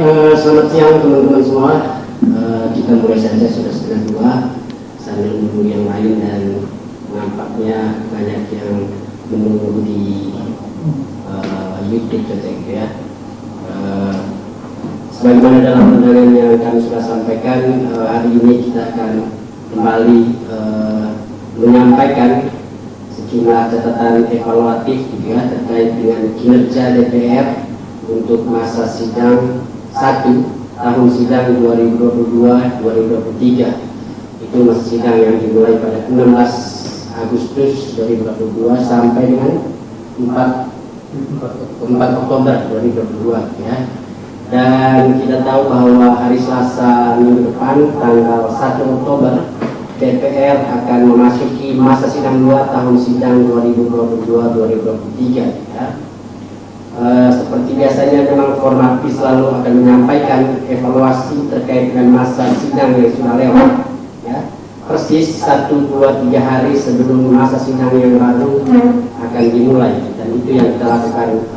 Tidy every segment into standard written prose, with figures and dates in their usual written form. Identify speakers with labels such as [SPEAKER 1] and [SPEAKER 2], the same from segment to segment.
[SPEAKER 1] Selamat siang teman-teman semua. Kita mulai saja, sudah setengah dua, sambil menunggu yang lain dan nampaknya banyak yang menunggu di YouTube ya. Sebagaimana dalam undangan yang kami sudah sampaikan, hari ini kita akan kembali menyampaikan sejumlah catatan evaluatif ya, terkait dengan kinerja DPR untuk masa sidang 1 tahun sidang 2022-2023. Itu masa sidang yang dimulai pada 16 Agustus 2022 sampai dengan 4 Oktober 2022 ya. Dan kita tahu bahwa hari Selasa minggu depan tanggal 1 Oktober DPR akan memasuki masa sidang 2 tahun sidang 2022-2023 ya. Seperti biasanya memang formapi selalu akan menyampaikan evaluasi terkait dengan masa sidang yang sudah lewat ya. Persis 1, 2, 3 hari sebelum masa sidang yang baru akan dimulai, dan itu yang kita lakukan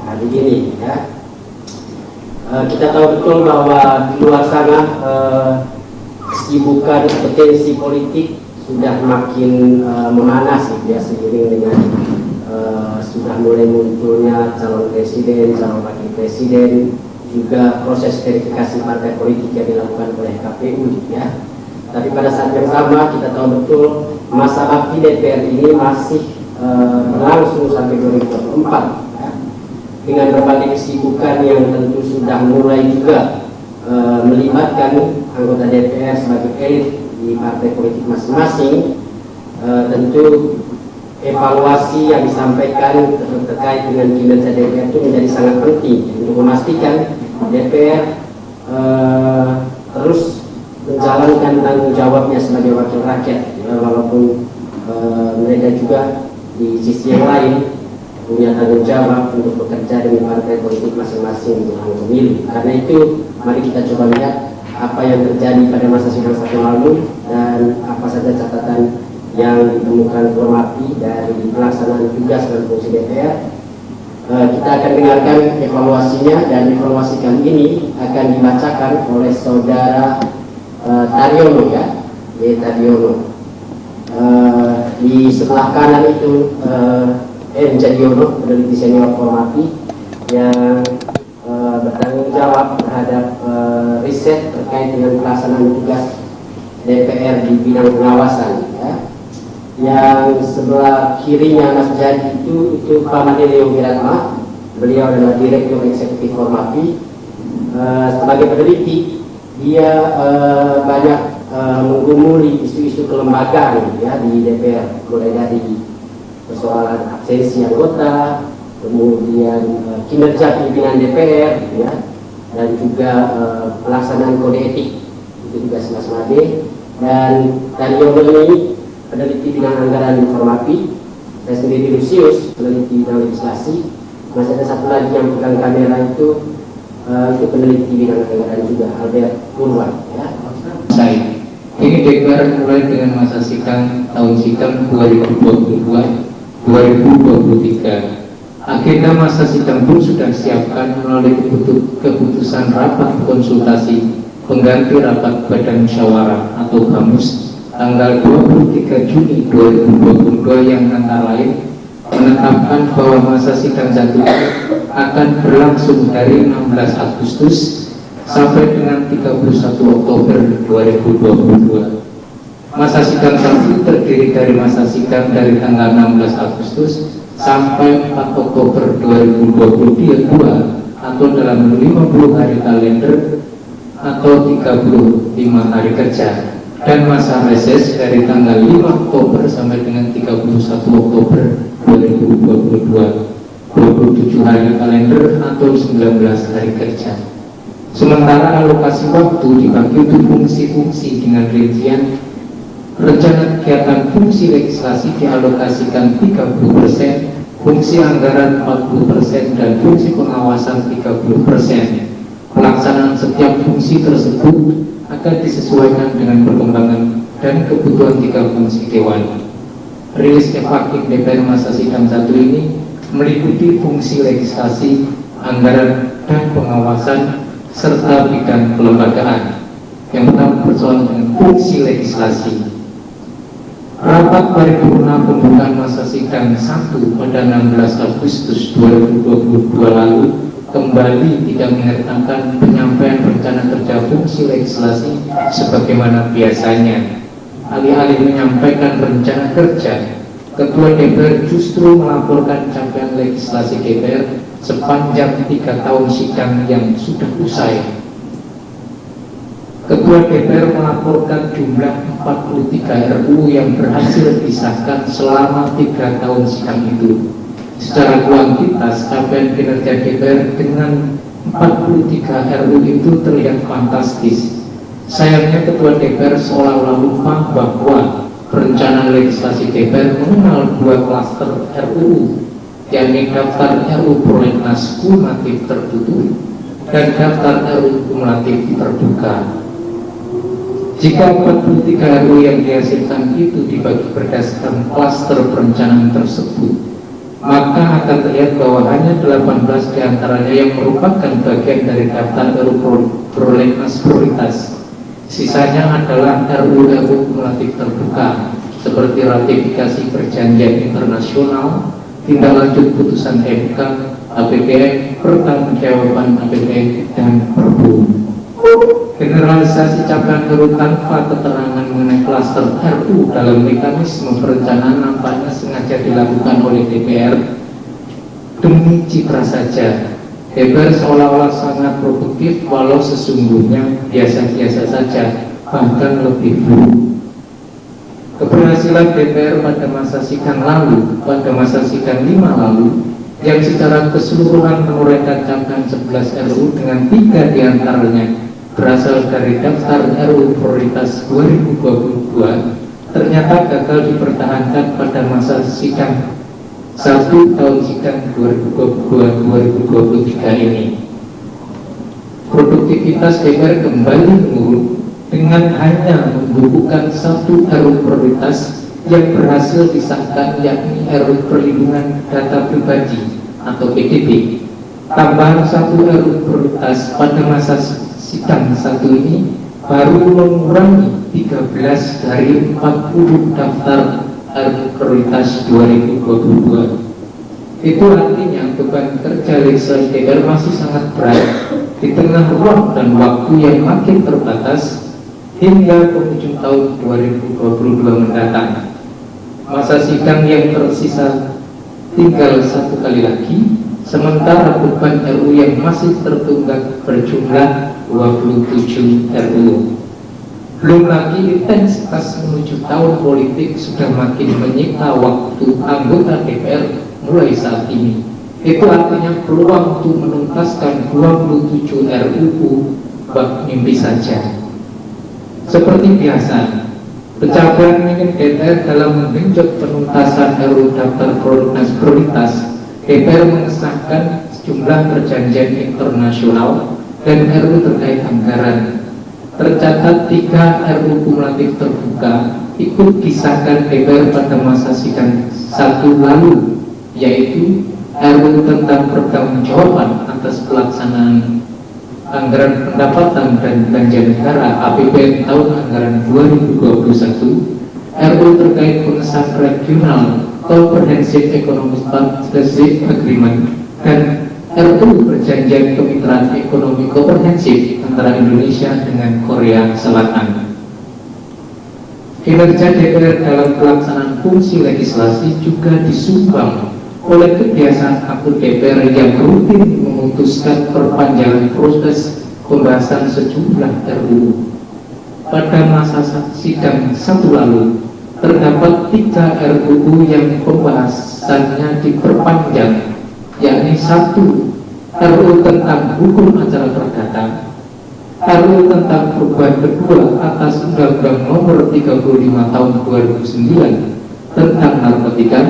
[SPEAKER 1] hari ini ya. Kita tahu betul bahwa di luar sana kesibukan potensi politik sudah makin memanas ya, seiring dengan sudah mulai munculnya calon presiden, calon wakil presiden, juga proses verifikasi partai politik yang dilakukan oleh KPU ya. Tapi pada saat yang sama kita tahu betul masa bakti DPR ini masih berlangsung sampai 2024 ya, dengan berbagai kesibukan yang tentu sudah mulai juga melibatkan anggota DPR sebagai elit di partai politik masing-masing. Tentu evaluasi yang disampaikan terkait dengan kinerja DPR itu menjadi sangat penting untuk memastikan DPR terus menjalankan tanggung jawabnya sebagai wakil rakyat ya, walaupun mereka juga di sisi yang lain punya tanggung jawab untuk bekerja dengan partai politik masing-masing menjelang pemilu. Karena itu mari kita coba lihat apa yang terjadi pada masa sidang 1 lalu dan apa saja catatan yang ditemukan formapi dari pelaksanaan tugas dan fungsi DPR. Kita akan dengarkan evaluasinya, dan evaluasi kali ini akan dibacakan oleh saudara Taryono ya, Taryono. Di sebelah kanan itu Jadiono, peneliti senior formapi yang bertanggung jawab terhadap riset terkait dengan pelaksanaan tugas DPR di bidang pengawasan ya. Yang sebelah kirinya Mas Jadi itu Pak Madeleo Wiratma, beliau adalah Direktur Eksekutif Formapi. Sebagai peneliti dia banyak menggumuli isu-isu kelembagaan ya di DPR, mulai dari persoalan absensi anggota, kemudian kinerja pimpinan DPR ya, dan juga pelaksanaan kode etik, itu juga Mas Made. Dan Yono ini peneliti bidang anggaran formapi, saya sendiri Lucius, peneliti bidang legislasi. Masih ada satu lagi yang pegang kamera itu peneliti bidang anggaran juga, Albert Purwan ya.
[SPEAKER 2] Saya ini DPR mulai dengan masa sidang tahun sidang 2022-2023. Agenda masa sidang pun sudah disiapkan melalui keputusan rapat konsultasi pengganti rapat Badan Musyawarah atau BAMUS tanggal 23 Juni 2022 yang antara lain menetapkan bahwa masa sidang 1 akan berlangsung dari 16 Agustus sampai dengan 31 Oktober 2022. Masa sidang 1 terdiri dari masa sidang dari tanggal 16 Agustus sampai 4 Oktober 2022 atau dalam 50 hari kalender atau 35 hari kerja, dan masa reses dari tanggal 5 Oktober sampai dengan 31 Oktober 2022, 27 hari kalender atau 19 hari kerja. Sementara alokasi waktu dibagi untuk fungsi-fungsi dengan rincian rencana kegiatan fungsi legislasi dialokasikan 30%, fungsi anggaran 40%, dan fungsi pengawasan 30%. Pelaksanaan setiap fungsi tersebut akan disesuaikan dengan perkembangan dan kebutuhan 3 fungsi Dewan. Rilis efektif DPR masa sidang 1 ini meliputi fungsi legislasi, anggaran, dan pengawasan serta bidang kelembagaan. Yang pertama persoalan dengan fungsi legislasi. Rapat paripurna pembukaan masa sidang 1 pada 16 Agustus 2022 lalu kembali tidak menyertakan penyampaian rencana kerja fungsi legislasi sebagaimana biasanya. Alih-alih menyampaikan rencana kerja, Ketua DPR justru melaporkan capaian legislasi DPR sepanjang 3 tahun sidang yang sudah usai. Ketua DPR melaporkan jumlah 43 RUU yang berhasil disahkan selama 3 tahun sidang itu. Secara kuantitas, capaian kinerja DPR dengan 43 RUU itu terlihat fantastis. Sayangnya Ketua DPR seolah-olah lupa bahwa perencanaan legislasi DPR mengenal 2 klaster RUU, yakni daftar RUU prolegnas kumulatif tertutup dan daftar RUU kumulatif terbuka. Jika 43 RUU yang dihasilkan itu dibagi berdasarkan klaster perencanaan tersebut, maka akan terlihat bahwa hanya 18 diantaranya yang merupakan bagian dari daftar RUU prolegnas prioritas. Sisanya adalah RUU kumulatif terbuka, seperti ratifikasi perjanjian internasional, tindak lanjut putusan MK, APBN, pertanggungjawaban APBN, dan Perbu. Generalisasi capaian RUU tanpa keterangan mengenai klaster RUU dalam mekanisme perencanaan nampaknya sengaja dilakukan oleh DPR demi citra saja. DPR seolah-olah sangat produktif walau sesungguhnya biasa-biasa saja, bahkan lebih buruk. Keberhasilan DPR pada masa sidang 5 lalu, yang secara keseluruhan menguraikan capaian 11 RUU dengan 3 diantaranya berasal dari daftar RUU prioritas 2022, ternyata gagal dipertahankan pada masa sidang 1 tahun sidang 2022-2023 ini. Produktivitas DPR kembali menurun dengan hanya membukukan 1 RUU prioritas yang berhasil disahkan, yakni RUU Perlindungan Data Pribadi atau PDP. Tambahan 1 RUU prioritas pada masa sidang 1 ini baru mengurangi 13 dari 40 daftar RUU prioritas 2022. Itu artinya beban kerja legislasi DPR masih sangat berat di tengah ruang dan waktu yang makin terbatas hingga penghujung tahun 2022 mendatang. Masa sidang yang tersisa tinggal 1 kali lagi, sementara beban RUU yang masih tertunggak berjumlah 27 RUU. Belum lagi intensitas menuju tahun politik sudah makin menyita waktu anggota DPR mulai saat ini. Itu artinya peluang untuk menuntaskan 27 RUU bak mimpi saja. Seperti biasa, pencapaian minim DPR dalam menggenjot penuntasan RUU daftar prolegnas prioritas, DPR mengesahkan sejumlah perjanjian internasional dan RUU terkait anggaran. Tercatat 3 RUU kumulatif terbuka ikut disahkan DPR pada masa sidang 1 lalu, yaitu RUU tentang pertanggungjawaban atas pelaksanaan anggaran pendapatan dan belanja negara APBN tahun anggaran 2021, RUU terkait pengesahan regional Comprehensive Economic Partnership Agreement, dan RUU Perjanjian Kemitraan Ekonomi Komprehensif antara Indonesia dengan Korea Selatan. Kinerja DPR dalam pelaksanaan fungsi legislasi juga disumbang oleh kebiasaan aktif DPR yang rutin memutuskan perpanjangan proses pembahasan sejumlah RUU. Pada masa sidang 1 lalu, terdapat 3 RUU yang pembahasannya diperpanjang, yakni 1 RUU tentang hukum acara perdata, RUU tentang perubahan kedua atas Undang-Undang Nomor 35 Tahun 2009 tentang narkotika,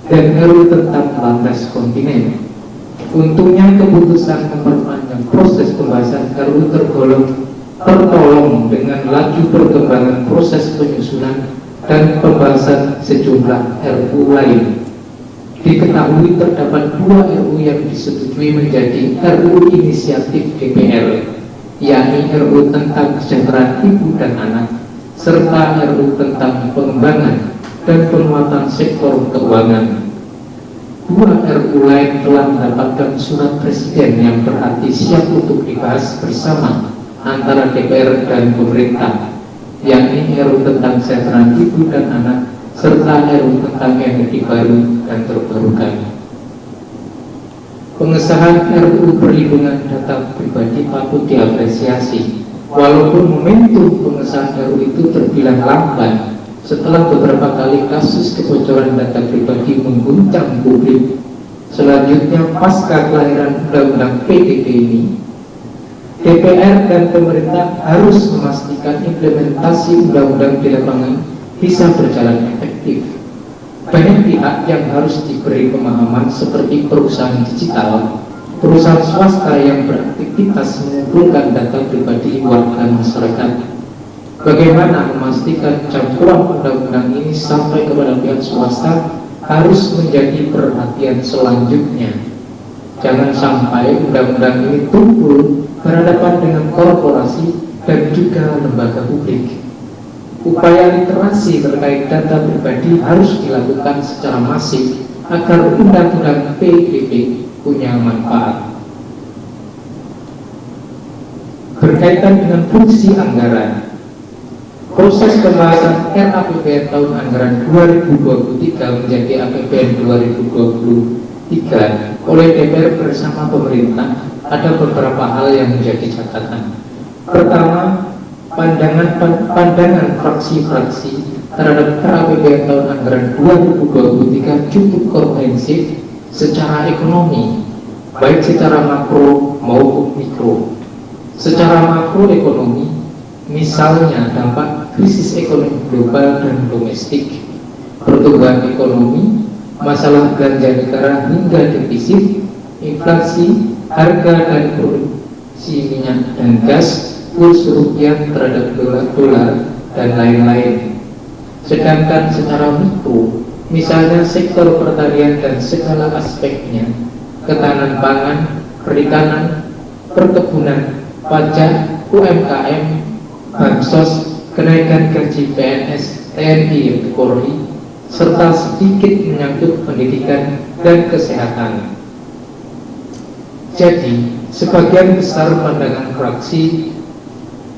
[SPEAKER 2] dan RUU tentang landas kontinen. Untungnya keputusan memperpanjang proses pembahasan RUU tertolong dengan laju perkembangan proses penyusunan dan pembahasan sejumlah RUU lain. Diketahui terdapat 2 RUU yang disetujui menjadi RUU inisiatif DPR, yakni RUU tentang kesejahteraan ibu dan anak, serta RUU tentang pengembangan dan penguatan sektor keuangan. Dua RUU lain telah mendapatkan surat presiden yang berarti siap untuk dibahas bersama antara DPR dan pemerintah, yakni RUU tentang kesejahteraan ibu dan anak, serta RUU tentang energi baru dan terbarukan. Pengesahan RUU perlindungan data pribadi patut diapresiasi, walaupun momentum pengesahan RUU itu terbilang lambat setelah beberapa kali kasus kebocoran data pribadi mengguncang publik. Selanjutnya, pasca kelahiran Undang-Undang PDP ini, DPR dan pemerintah harus memastikan implementasi undang-undang di lapangan bisa berjalan efektif. Banyak pihak yang harus diberi pemahaman seperti perusahaan digital, perusahaan swasta yang beraktivitas mengumpulkan data pribadi warga masyarakat. Bagaimana memastikan campuran undang-undang ini sampai kepada pihak swasta harus menjadi perhatian selanjutnya. Jangan sampai undang-undang ini tumpul berhadapan dengan korporasi dan juga lembaga publik. Upaya literasi terkait data pribadi harus dilakukan secara masif agar undang-undang PDP punya manfaat. Berkaitan dengan fungsi anggaran, proses pembahasan RAPBN tahun anggaran 2023 menjadi APBN 2023 oleh DPR bersama pemerintah ada beberapa hal yang menjadi catatan. Pertama, pandangan fraksi-fraksi terhadap RAPBN tahun anggaran 2023 cukup komprehensif secara ekonomi, baik secara makro maupun mikro. Secara makroekonomi, misalnya dampak krisis ekonomi global dan domestik, pertumbuhan ekonomi, masalah belanja negara hingga defisit, inflasi, harga dan produksi minyak dan gas, kurs rupiah terhadap dolar dan lain-lain. Sedangkan secara mikro, misalnya sektor pertanian dan segala aspeknya, ketahanan pangan, perikanan, perkebunan, pajak, UMKM, bansos, kenaikan gaji PNS, TNI, Polri, serta sedikit menyangkut pendidikan dan kesehatan. Jadi, sebagian besar pandangan fraksi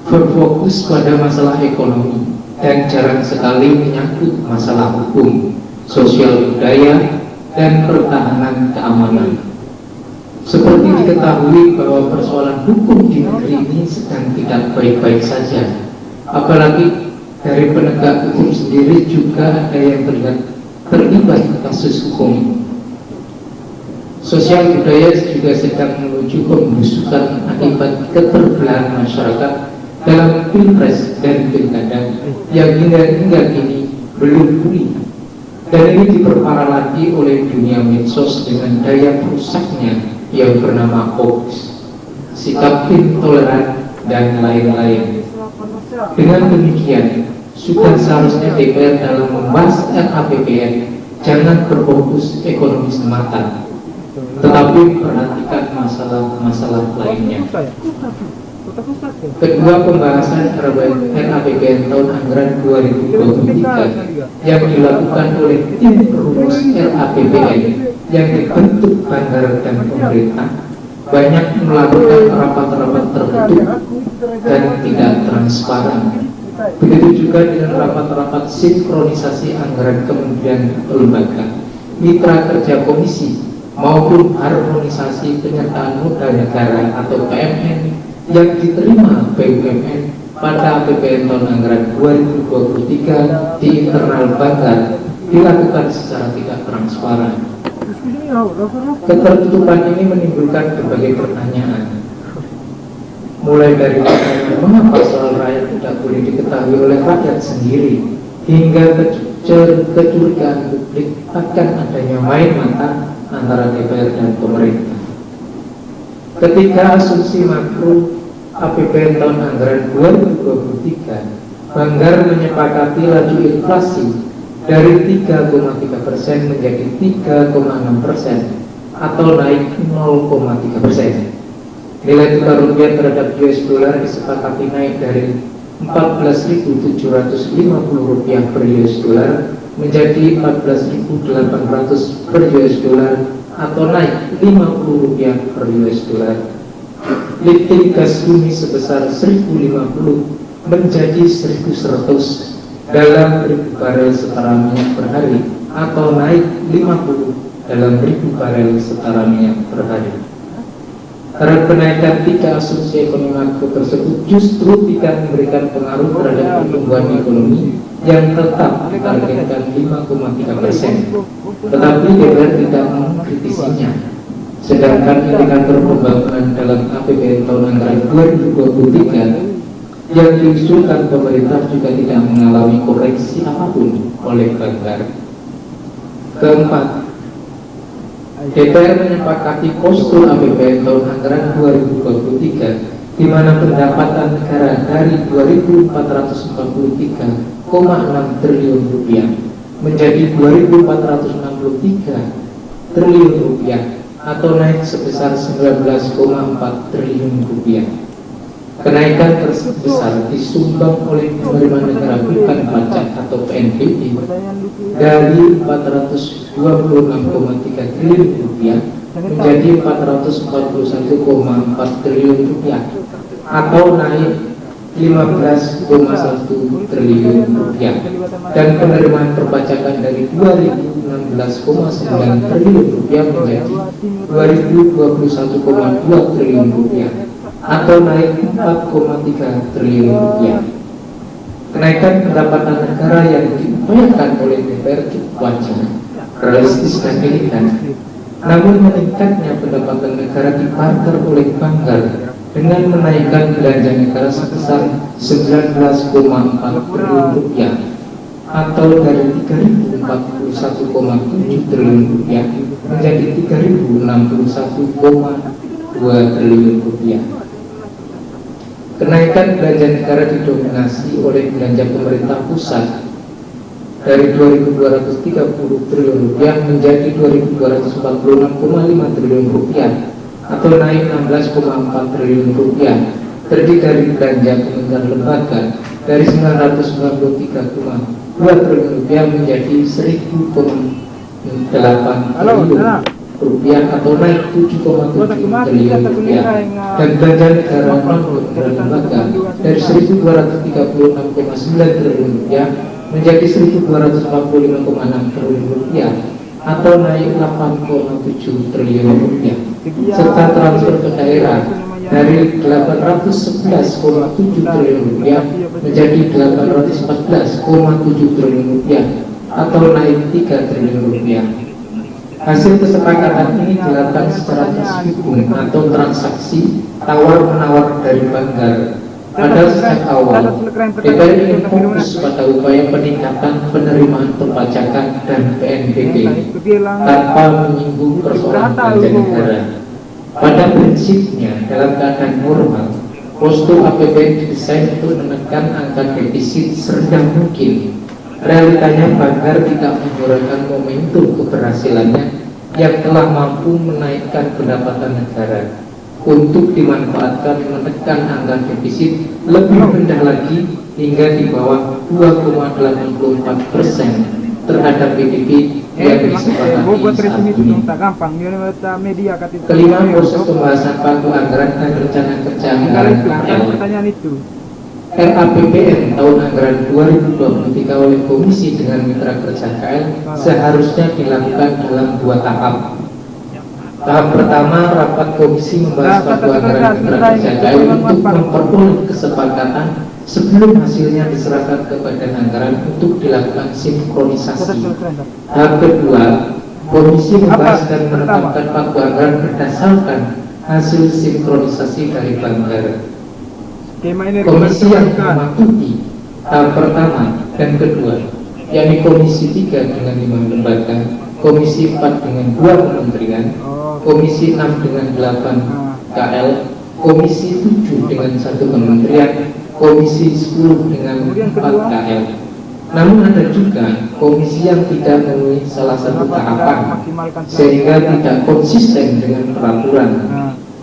[SPEAKER 2] berfokus pada masalah ekonomi dan jarang sekali menyangkut masalah hukum, sosial budaya, dan pertahanan keamanan. Seperti diketahui bahwa persoalan hukum di negeri ini sedang tidak baik-baik saja, apalagi dari penegak hukum sendiri juga ada yang terlibat kasus hukum. Sosial budaya juga sedang menuju pembusukan akibat keterbelahan masyarakat dalam pilpres dan pilkada yang hingga kini belum pulih, dan ini diperparah lagi oleh dunia medsos dengan daya rusaknya yang bernama hoax, sikap intoleran, dan lain-lain. Dengan demikian, sudah seharusnya DPR dalam membahas RAPBN jangan berfokus ekonomi semata, tetapi perhatikan masalah-masalah lainnya. Kedua, pembahasan RAPBN tahun anggaran 2023 yang dilakukan oleh tim perumus RAPBN yang dibentuk Banggar dan pemerintah banyak melakukan rapat-rapat tertutup dan tidak transparan. Begitu juga dengan rapat-rapat sinkronisasi anggaran kementerian lembaga, mitra kerja komisi, maupun harmonisasi penyertaan modal negara atau PMN yang diterima BUMN pada APBN tahun anggaran 2023 di internal Banggar dilakukan secara tidak transparan. Ketertutupan ini menimbulkan berbagai pertanyaan, mulai dari pertanyaan mengapa soal rakyat tidak boleh diketahui oleh rakyat sendiri, hingga kecurigaan publik akan adanya main mata antara DPR dan pemerintah. Ketika asumsi makro APBN tahun anggaran 2023, Banggar menyepakati laju inflasi dari 3,3% menjadi 3,6% atau naik 0,3%. Nilai tukar rupiah terhadap US dollar disepakati naik dari 14.750 rupiah per US dollar menjadi 14.800 per US dollar atau naik 50 rupiah per US dollar. Lifting gas bumi sebesar 1.050 menjadi 1.100 dalam 1.000 barel setara minyak per hari atau naik 50 dalam 1.000 barel setara minyak per hari. Karena kenaikan 3 asumsi ekonomi makro tersebut justru tidak memberikan pengaruh terhadap pertumbuhan ekonomi yang tetap ditargetkan 5,3%, tetapi DPR tidak mengkritisinya. Sedangkan indikator pembangunan dalam APBN tahun anggaran 2023 yang diusulkan pemerintah juga tidak mengalami koreksi apapun oleh Banggar. Keempat, DPR menyepakati postur APBN tahun anggaran 2023 di mana pendapatan negara dari 2.443,6 triliun rupiah menjadi 2.463 triliun rupiah atau naik sebesar 19,4 triliun rupiah. Kenaikan terbesar disumbang oleh penerimaan negara bukan pajak atau PNBP dari 426,3 triliun rupiah menjadi 441,4 triliun rupiah atau naik 15,1 triliun rupiah, dan penerimaan perpajakan dari 2.016,9 triliun rupiah menjadi 2.021,2 triliun rupiah atau naik 4,3 triliun rupiah. Kenaikan pendapatan negara yang diupayakan oleh DPR cukup wajar, realistis dan elegan. Namun meningkatnya pendapatan negara diparter oleh Banggar dengan menaikkan belanja negara sebesar 19,4 triliun rupiah atau dari 3.041,7 triliun rupiah menjadi 3.061,2 triliun rupiah. Kenaikan belanja negara didominasi oleh belanja pemerintah pusat dari 2.230 triliun rupiah menjadi 2.246,5 triliun rupiah atau naik 16,4 triliun rupiah, terdiri dari belanja kementerian lembaga dari 993,2 triliun rupiah menjadi 1.000,8 triliun rupiah atau naik 7,7 triliun rupiah, dan belanja negara non kementerian lembaga dari 1.236,9 triliun rupiah menjadi 1.245,6 triliun rupiah atau naik 8,7 triliun rupiah, serta transfer ke daerah dari 811,7 triliun rupiah menjadi 814,7 triliun rupiah atau naik 3 triliun rupiah. Hasil kesepakatan ini dilakukan secara terselubung atau transaksi tawar-menawar dari Banggar. Padahal sejak awal DPR ingin fokus pada upaya peningkatan penerimaan perpajakan dan PNBP tanpa menyinggung persoalan belanja negara. Pada prinsipnya, dalam keadaan normal, postur APBN didesain untuk menekan angka defisit serendah mungkin. Realitanya Banggar tidak menggunakan momentum keberhasilannya yang telah mampu menaikkan pendapatan negara untuk dimanfaatkan menekan angka defisit lebih rendah lagi hingga di bawah 2,84% terhadap PDB yang disepakati saat ini. Kelima, proses pembahasan pagu anggaran dan rencana kerja anggaran RAPBN tahun anggaran 2023 oleh Komisi dengan mitra kerja KL seharusnya dilakukan dalam 2 tahap. Tahap pertama, rapat komisi membahas pagu anggaran mitra kerja KL untuk memperoleh kesepakatan sebelum hasilnya diserahkan ke Badan Anggaran untuk dilakukan sinkronisasi. Tahap kedua, komisi membahas dan menetapkan pagu anggaran berdasarkan hasil sinkronisasi dari Banggar. Komisi yang mematuhi tahap pertama dan kedua, yakni Komisi 3 dengan 5 lembaga, Komisi 4 dengan 2 kementerian, Komisi 6 dengan 8 KL, Komisi 7 dengan 1 kementerian, Komisi 10 dengan 4 KL. Namun ada juga komisi yang tidak memenuhi salah satu tahapan sehingga tidak konsisten dengan peraturan.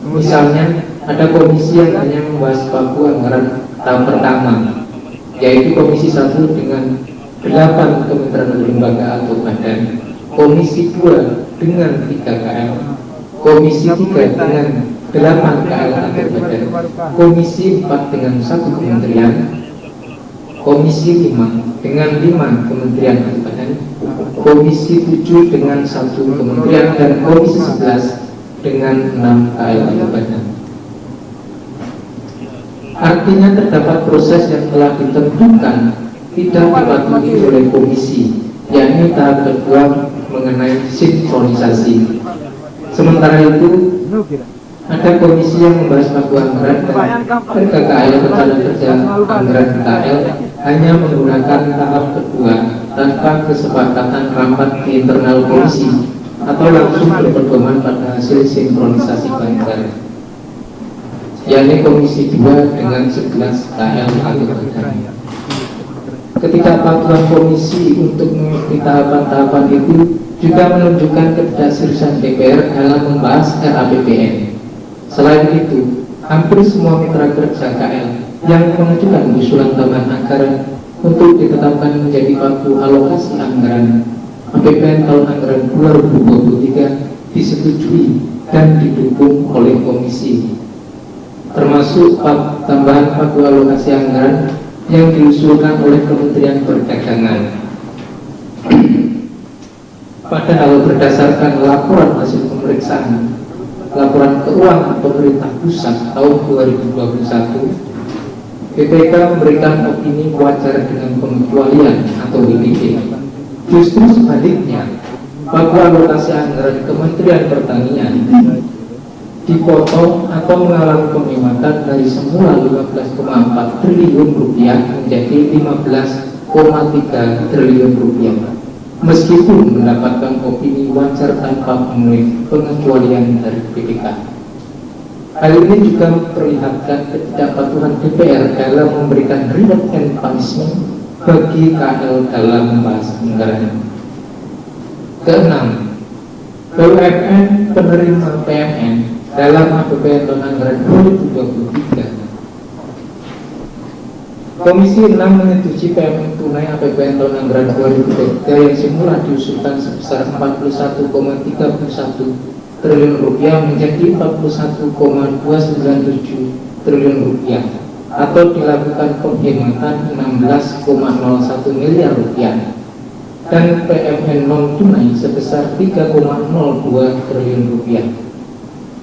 [SPEAKER 2] Misalnya ada komisi yang hanya membahas pagu anggaran tahap pertama, yaitu Komisi 1 dengan 8 kementerian dan lembaga atau badan, Komisi 2 dengan 3 KL, Komisi 3 dengan 8 KL atau badan, Komisi 4 dengan 1 kementerian, Komisi 5 dengan 5 kementerian atau badan, Komisi 7 dengan 1 kementerian, dan Komisi 11 dengan 6 KL atau badan. Artinya terdapat proses yang telah ditentukan tidak dipatuhi oleh komisi, yakni tahap kedua mengenai sinkronisasi. Sementara itu, ada komisi yang membahas pagu anggaran dan PKKL Rencana Kerja Anggaran KL hanya menggunakan tahap kedua tanpa kesepakatan rapat di internal komisi atau langsung berpedoman pada hasil sinkronisasi anggaran, yakni Komisi 2 dengan 11 KL atau badan. Ketidakpatuhan komisi untuk mengikuti tahapan-tahapan itu juga menunjukkan ketidakseriusan DPR dalam membahas RAPBN. Selain itu, hampir semua mitra kerja KL yang mengajukan usulan tambahan anggaran untuk ditetapkan menjadi pagu alokasi anggaran APBN tahun anggaran 2023 disetujui dan didukung oleh komisi, termasuk tambahan pagu alokasi anggaran yang diusulkan oleh Kementerian Perdagangan. Padahal berdasarkan laporan hasil pemeriksaan laporan keuangan pemerintah pusat tahun 2021, BPK memberikan opini wajar dengan pengecualian atau WTP. Justru sebaliknya, pagu alokasi anggaran Kementerian Pertanian dipotong atau mengalami penghematan dari semula 15,4 triliun rupiah menjadi 15,3 triliun rupiah, meskipun mendapatkan opini wajar tanpa memenuhi pengecualian dari BPK. Hal ini juga memperlihatkan ketidakpatuhan DPR dalam memberikan reward and punishment bagi KL dalam membahas anggaran. Keenam, BUMN penerima PMN dalam APBN tahun anggaran 2023. Komisi 6 menyetujui PMN tunai APBN tahun anggaran 2023 yang semula diusulkan sebesar 41,31 triliun rupiah menjadi 41,297 triliun rupiah, atau dilakukan penghematan 16,01 miliar rupiah, dan PMN non tunai sebesar 3,02 triliun rupiah.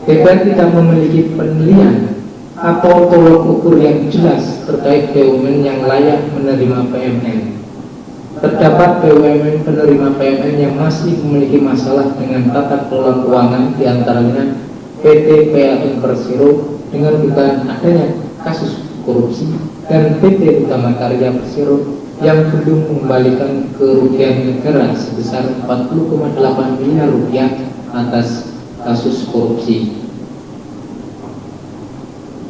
[SPEAKER 2] DPR tidak memiliki penilaian atau tolok ukur yang jelas terkait BUMN yang layak menerima PMN. Terdapat BUMN penerima PMN yang masih memiliki masalah dengan tata kelola keuangan, diantaranya PT PLN Persero dengan dugaan adanya kasus korupsi, dan PT Utama Karya Persero yang belum mengembalikan kerugian negara sebesar 40,8 miliar rupiah atas kasus korupsi.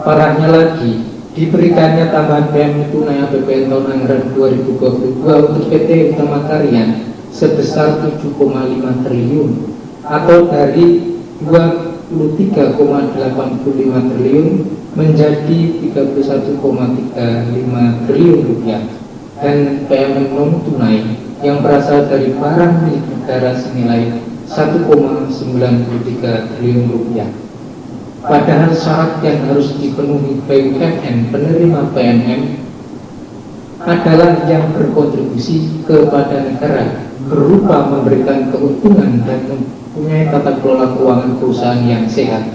[SPEAKER 2] Parahnya lagi, diberikannya tambahan PMN tunai APBN tahun anggaran 2022 untuk PT Utama Karya sebesar 7,5 triliun, atau dari 23,85 triliun menjadi 31,35 triliun rupiah, dan PMN non tunai yang berasal dari barang milik negara senilai 1,93 triliun rupiah. Padahal syarat yang harus dipenuhi BUMN penerima PMN adalah yang berkontribusi kepada negara berupa memberikan keuntungan dan mempunyai tata kelola keuangan perusahaan yang sehat.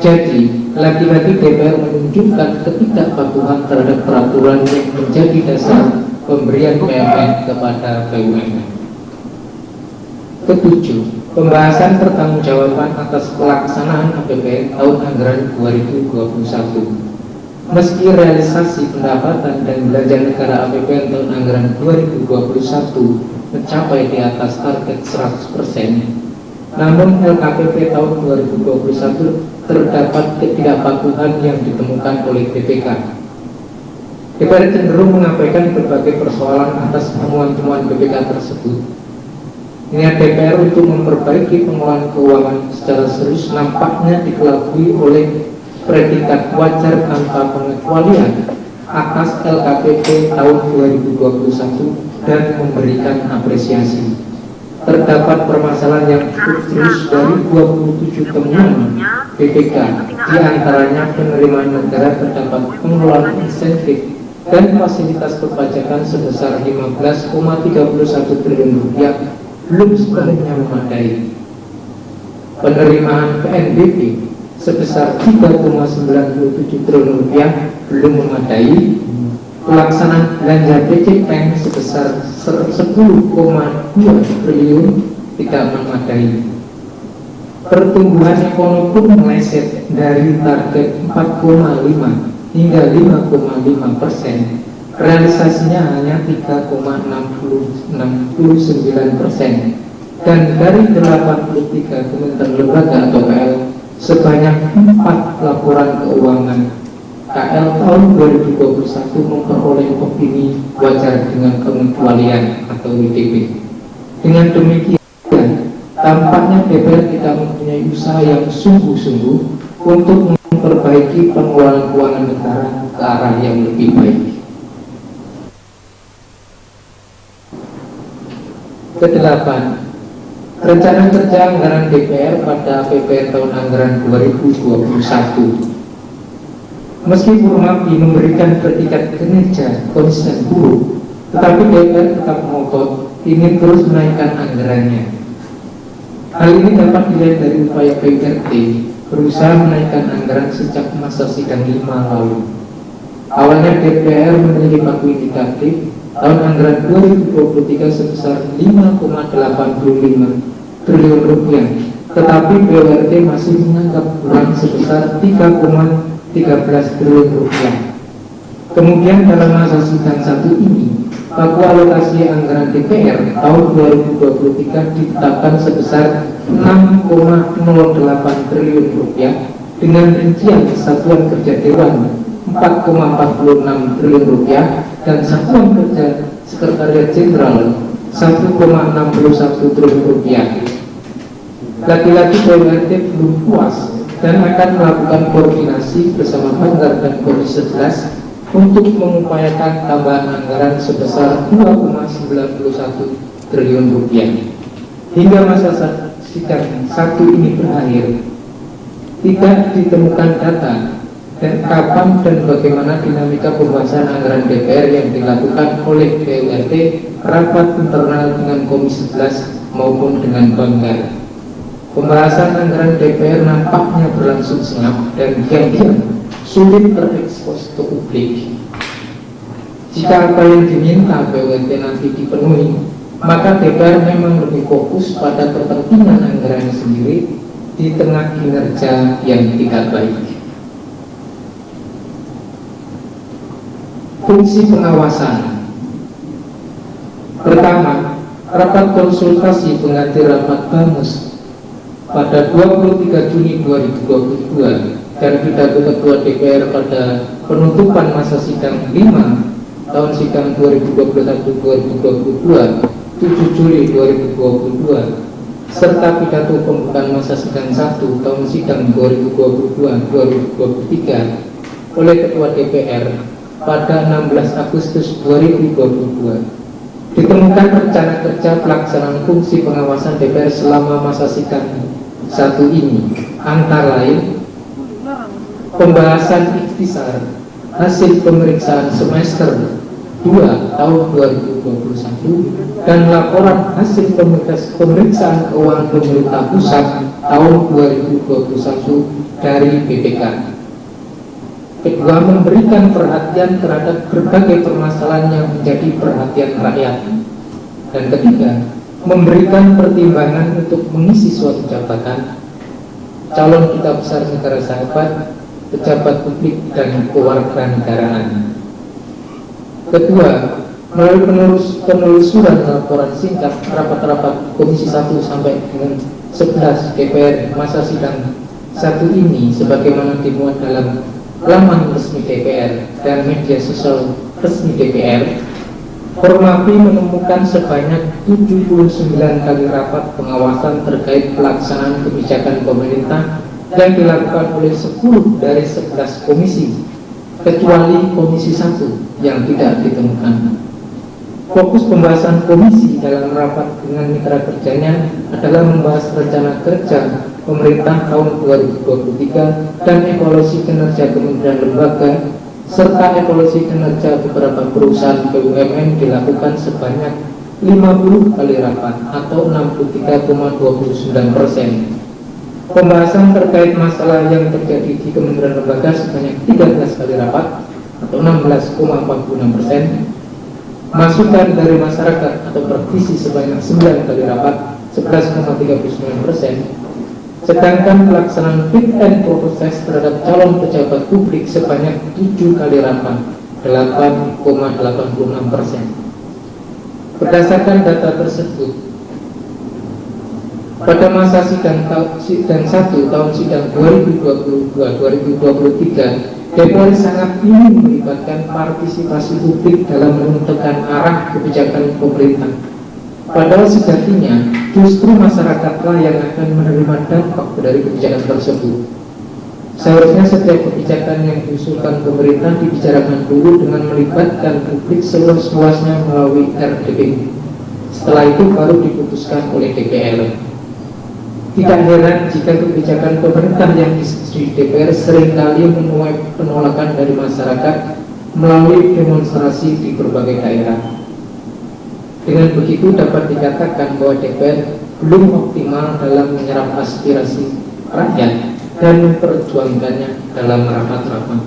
[SPEAKER 2] Jadi, lagi-lagi DPR menunjukkan ketidakpatuhan terhadap peraturan yang menjadi dasar pemberian PMN kepada BUMN. Ketujuh, pembahasan pertanggungjawaban atas pelaksanaan APBN tahun anggaran 2021. Meski realisasi pendapatan dan belanja negara APBN tahun anggaran 2021 mencapai di atas target 100%, namun LKPP tahun 2021 terdapat ketidakpatuhan yang ditemukan oleh BPK. DPR cenderung mengabaikan berbagai persoalan atas temuan-temuan BPK tersebut. Niat DPR untuk memperbaiki pengelolaan keuangan secara serius nampaknya dikelabui oleh predikat wajar tanpa pengecualian atas LKPP tahun 2021 dan memberikan apresiasi. Terdapat permasalahan yang cukup serius dari 27 temuan BPK, diantaranya penerimaan negara terdapat pengelolaan insentif dan fasilitas perpajakan sebesar 15,31 triliun rupiah belum sepenuhnya memadai. Penerimaan PNBP sebesar 3,97 triliun rupiah belum memadai. Pelaksanaan belanja PCPM sebesar 10,2 triliun tidak memadai. Pertumbuhan ekonomi pun meleset dari target 4,5 hingga 5,5%. Realisasinya hanya 3,69%. Dan dari 83 kementerian lembaga atau KL, sebanyak 4 laporan keuangan KL tahun 2021 memperoleh opini wajar dengan pengecualian atau WTP. Dengan demikian, tampaknya DPR tidak mempunyai usaha yang sungguh-sungguh untuk memperbaiki pengelolaan keuangan negara ke arah yang lebih baik. Kedelapan, rencana kerja anggaran DPR pada APBN tahun anggaran 2021. Meski Formapi memberikan predikat kinerja konsisten buruk, tetapi DPR tetap ngotot ingin terus menaikkan anggarannya. Hal ini dapat dilihat dari upaya PRT berusaha menaikkan anggaran sejak masa sidang 5 lalu. Awalnya DPR memiliki pagu indikatif tahun anggaran 2023 sebesar 5,85 triliun rupiah, tetapi PRT masih menganggap kurang sebesar 3,13 triliun rupiah. Kemudian dalam masa sidang 1 ini, pagu alokasi anggaran DPR tahun 2023 ditetapkan sebesar 6,08 triliun rupiah dengan rincian satuan kerja dewan 4,46 triliun rupiah dan satuan kerja sekretariat jenderal 1,61 triliun rupiah. Lagi-lagi PRT belum puas dan akan melakukan koordinasi bersama Banggar dan Komisi 11 untuk mengupayakan tambahan anggaran sebesar 2,91 triliun rupiah. Hingga masa sidang 1 ini berakhir, tidak ditemukan data dan kapan dan bagaimana dinamika pembahasan anggaran DPR yang dilakukan oleh PURT, rapat internal dengan Komisi 11 maupun dengan Banggar. Pembahasan anggaran DPR nampaknya berlangsung senyap dan diam-diam sulit terekspos ke publik. Jika apa yang diminta PURT nanti dipenuhi, maka DPR memang lebih fokus pada kepentingan anggaran sendiri di tengah kinerja yang tidak baik. Fungsi pengawasan. Pertama, rapat konsultasi pengganti rapat BAMUS pada 23 Juni 2022 dan pidato Ketua DPR pada penutupan masa sidang 5 tahun sidang 2021-2022 7 Juli 2022 serta pidato pembukaan masa sidang 1 tahun sidang 2022-2023 oleh Ketua DPR pada 16 Agustus 2022. Ditemukan rencana kerja pelaksanaan fungsi pengawasan DPR selama masa sidang 1 ini, antara lain pembahasan ikhtisar hasil pemeriksaan semester 2 tahun 2021 dan laporan hasil pemeriksaan keuangan pemerintah pusat tahun 2021 dari BPK. Kedua, memberikan perhatian terhadap berbagai permasalahan yang menjadi perhatian rakyat. Dan ketiga, memberikan pertimbangan untuk mengisi suatu jabatan, calon duta besar negara sahabat, pejabat publik, dan kewarganegaraan. Kedua, melalui penelusuran laporan singkat rapat-rapat Komisi 1 sampai dengan 11 DPR masa sidang 1 ini sebagaimana dimuat dalam laman resmi DPR dan media sosial resmi DPR, Formapi menemukan sebanyak 79 kali rapat pengawasan terkait pelaksanaan kebijakan pemerintah yang dilakukan oleh 10 dari 11 komisi, kecuali Komisi 1 yang tidak ditemukan. Fokus pembahasan komisi dalam rapat dengan mitra kerjanya adalah membahas rencana kerja pemerintah tahun 2023 dan evaluasi kinerja kementerian lembaga, serta evaluasi kinerja beberapa perusahaan BUMN dilakukan sebanyak 50 kali rapat atau 63,29%. Pembahasan terkait masalah yang terjadi di kementerian lembaga sebanyak 13 kali rapat atau 16,46%. Masukan dari masyarakat atau praktisi sebanyak 9 kali rapat 11,39%. Sedangkan pelaksanaan fit and proper test terhadap calon pejabat publik sebanyak 7 kali rapat 8,86%. Berdasarkan data tersebut, pada masa sidang 1 tahun sidang 2022-2023, DPR sangat ingin melibatkan partisipasi publik dalam menentukan arah kebijakan pemerintah. Padahal sejatinya justru masyarakatlah yang akan menerima dampak dari kebijakan tersebut. Seharusnya setiap kebijakan yang diusulkan pemerintah dibicarakan dulu dengan melibatkan publik seluas-luasnya melalui RDP. Setelah itu baru diputuskan oleh DPR. Tidak heran jika kebijakan pemerintah yang disetujui DPR seringkali menuai penolakan dari masyarakat melalui demonstrasi di berbagai daerah. Dengan begitu dapat dikatakan bahwa DPR belum optimal dalam menyerap aspirasi rakyat dan memperjuangkannya dalam rapat-rapat.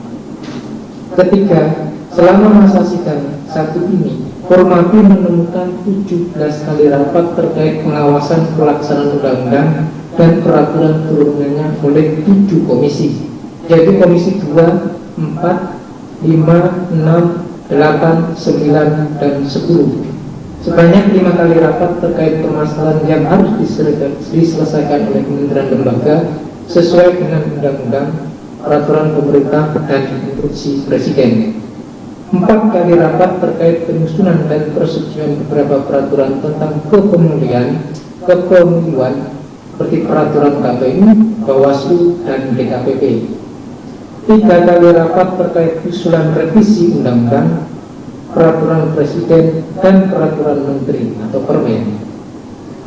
[SPEAKER 2] Ketiga, selama masa sidang 1 ini, Formapi menemukan 17 kali rapat terkait pengawasan pelaksanaan undang-undang dan peraturan turunannya oleh 7 komisi, yaitu Komisi 2, 4, 5, 6, 8, 9, dan 10. Sebanyak 5 kali rapat terkait permasalahan yang harus diselesaikan oleh kementerian lembaga sesuai dengan undang-undang, peraturan pemerintah, dan instruksi presiden. 4 kali rapat terkait penyusunan dan persetujuan beberapa peraturan tentang kepemiluan seperti peraturan KPU, Bawaslu, dan DKPP. 3 kali rapat terkait usulan revisi undang-undang, peraturan presiden, dan peraturan menteri atau permen.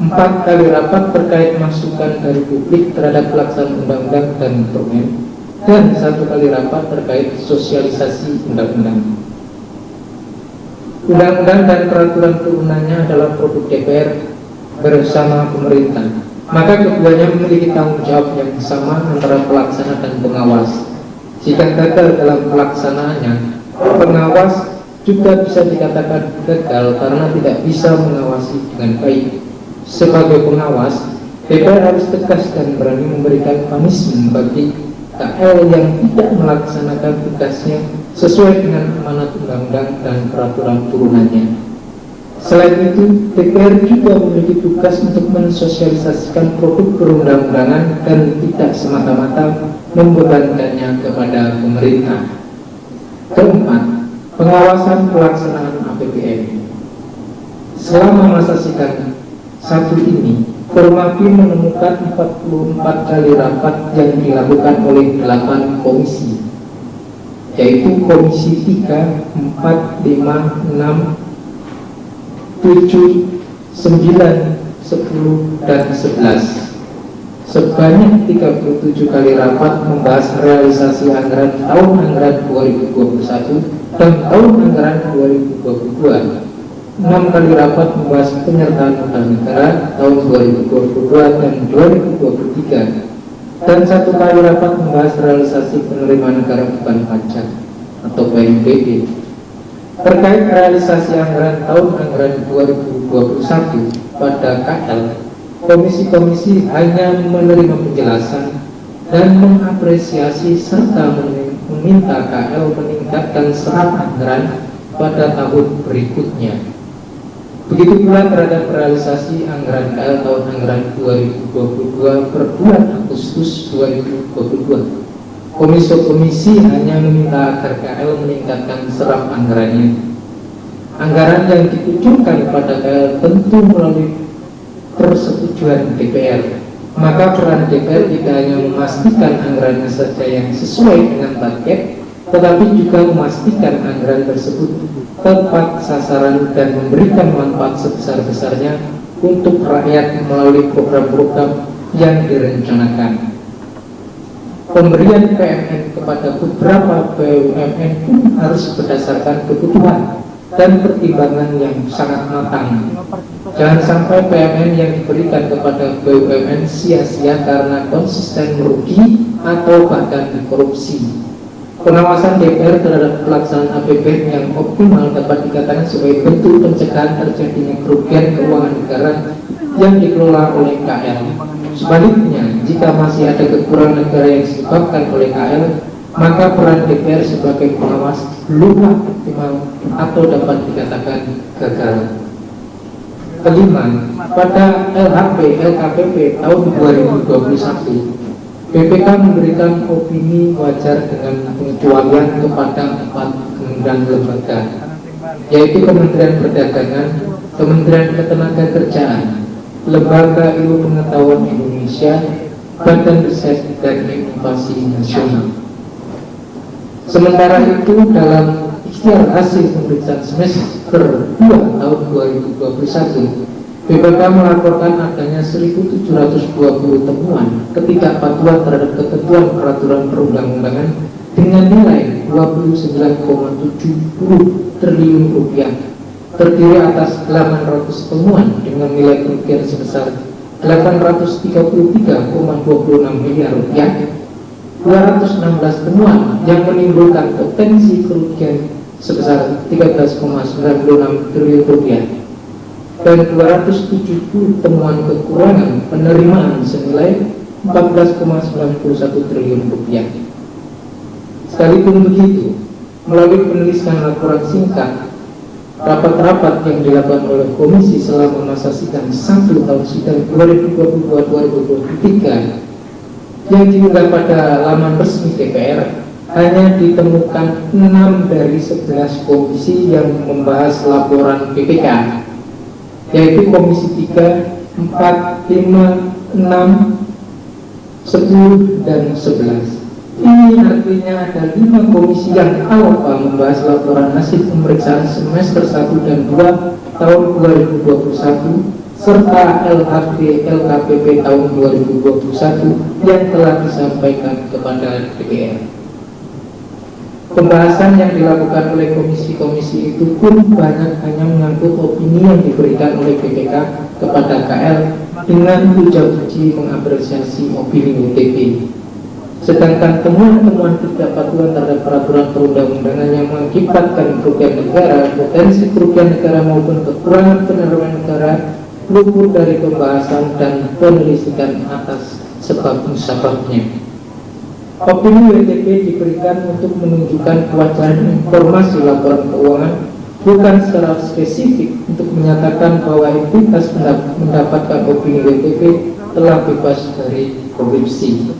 [SPEAKER 2] 4 kali rapat terkait masukan dari publik terhadap pelaksanaan undang-undang dan permen, dan 1 kali rapat terkait sosialisasi undang-undang. Undang-undang dan peraturan turunannya adalah produk DPR bersama pemerintah, maka keduanya memiliki tanggung jawab yang sama antara pelaksana dan pengawas. Jika gagal dalam pelaksanaannya, pengawas juga bisa dikatakan gagal karena tidak bisa mengawasi dengan baik. Sebagai pengawas, DPR harus tegas dan berani memberikan punishment bagi KL yang tidak melaksanakan tugasnya sesuai dengan amanat undang-undang dan peraturan turunannya. Selain itu, DPR juga memiliki tugas untuk mensosialisasikan produk perundang-undangan dan tidak semata-mata membebankannya kepada pemerintah. Keempat, pengawasan pelaksanaan APBN. Selama masa sidang 1 ini, Formapi menemukan 44 kali rapat yang dilakukan oleh 8 komisi, yaitu Komisi 3, 4, 5, 6, 7, 9, 10, dan 11. Sebanyak 37 kali rapat membahas realisasi anggaran tahun anggaran 2021 dan tahun anggaran 2022. 6 kali rapat membahas penyertaan modal negara tahun 2022 dan 2023, dan 1 kali rapat membahas realisasi penerimaan negara bukan pajak atau PNBP. Terkait realisasi anggaran tahun anggaran 2021 pada KL, komisi-komisi hanya menerima penjelasan dan mengapresiasi serta meminta KL meningkatkan serap anggaran pada tahun berikutnya. Begitu pula terhadap realisasi anggaran KL tahun anggaran 2022 per bulan Agustus 2022. Komisi hanya meminta agar KL meningkatkan serap anggarannya. Anggaran yang dikucurkan pada KL tentu melalui persetujuan DPR, maka peran DPR tidak hanya memastikan anggarannya saja yang sesuai dengan target, tetapi juga memastikan anggaran tersebut tepat sasaran dan memberikan manfaat sebesar-besarnya untuk rakyat melalui program-program yang direncanakan. Pemberian PMN kepada beberapa BUMN pun harus berdasarkan kebutuhan dan pertimbangan yang sangat matang. Jangan sampai PMN yang diberikan kepada BUMN sia-sia karena konsisten merugi atau bahkan dikorupsi. Pengawasan DPR terhadap pelaksanaan APBN yang optimal dapat dikatakan sebagai bentuk pencegahan terjadinya kerugian keuangan negara yang dikelola oleh KL. Sebaliknya, jika masih ada kekurangan negara yang disebabkan oleh KL, maka peran DPR sebagai pengawas belum optimal atau dapat dikatakan gagal. Kelima, pada LKPP tahun 2021, BPK memberikan opini wajar dengan pengecualian kepada 4 kementerian lembaga, yaitu Kementerian Perdagangan, Kementerian Ketenagakerjaan, Lembaga Ilmu Pengetahuan Indonesia, Badan Riset dan Inovasi Nasional. Sementara itu, dalam ikhtiar hasil pemeriksaan semester 2 tahun 2021, BPK melaporkan adanya 1.720 temuan ketidakpatuhan terhadap ketentuan peraturan perundang-undangan dengan nilai 29,70 triliun rupiah, terdiri atas 800 temuan dengan nilai kerugian sebesar 833,26 miliar rupiah, 216 temuan yang menimbulkan potensi kerugian sebesar 13,96 triliun rupiah, dan 270 temuan kekurangan penerimaan senilai 14,91 triliun rupiah. Sekalipun begitu, melalui penulisan laporan singkat, rapat-rapat yang dilakukan oleh komisi selama masa sidang 1 tahun sidang 2022-2023 yang diunggah pada laman resmi DPR, hanya ditemukan 6 dari 11 komisi yang membahas laporan BPK, yaitu Komisi 3, 4, 5, 6, 10, dan 11. Ini artinya ada 5 komisi yang alfa membahas laporan hasil pemeriksaan semester 1 dan 2 tahun 2021 serta LKPP tahun 2021 yang telah disampaikan kepada DPR. Pembahasan yang dilakukan oleh komisi-komisi itu pun banyak hanya mengangkut opini yang diberikan oleh BPK kepada KL dengan puja-puji mengapresiasi opini WTP. Sedangkan temuan-temuan ketidakpatuhan terhadap peraturan perundang-undangan yang mengakibatkan kerugian negara, potensi kerugian negara maupun kekurangan penerimaan negara luput dari pembahasan dan penelusuran atas sebab-sebabnya. Opini WTP diberikan untuk menunjukkan kewajaran informasi laporan keuangan, bukan secara spesifik untuk menyatakan bahwa entitas mendapatkan opini WTP telah bebas dari korupsi.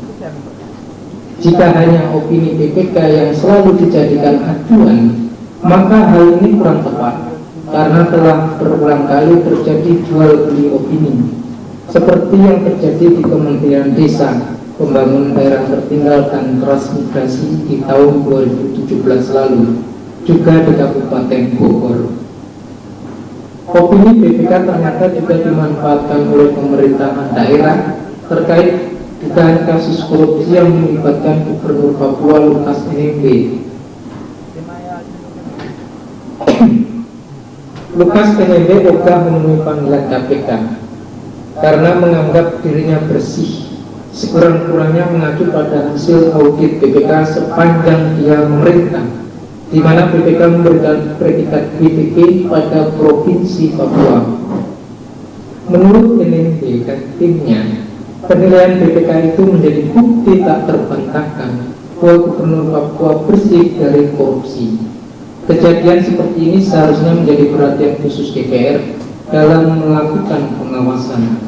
[SPEAKER 2] Jika hanya opini BPK yang selalu dijadikan acuan, maka hal ini kurang tepat, karena telah berulang kali terjadi jual beli opini, seperti yang terjadi di Kementerian Desa, Pembangunan Daerah Tertinggal dan Transmigrasi di tahun 2017 lalu, juga di Kabupaten Bogor. Opini BPK ternyata juga dimanfaatkan oleh pemerintahan daerah terkait dugaan kasus korupsi yang melibatkan Gubernur Papua Lukas NMB. Lukas NMB ogah memenuhi panggilan KPK karena menganggap dirinya bersih, sekurang-kurangnya mengacu pada hasil audit BPK sepanjang dia memerintah, di mana BPK memberikan predikat BPK pada Provinsi Papua. Menurut NMB dan timnya, penilaian BPK itu menjadi bukti tak terbantahkan bahwa Gubernur Papua bersih dari korupsi. Kejadian seperti ini seharusnya menjadi perhatian khusus DPR dalam melakukan pengawasan,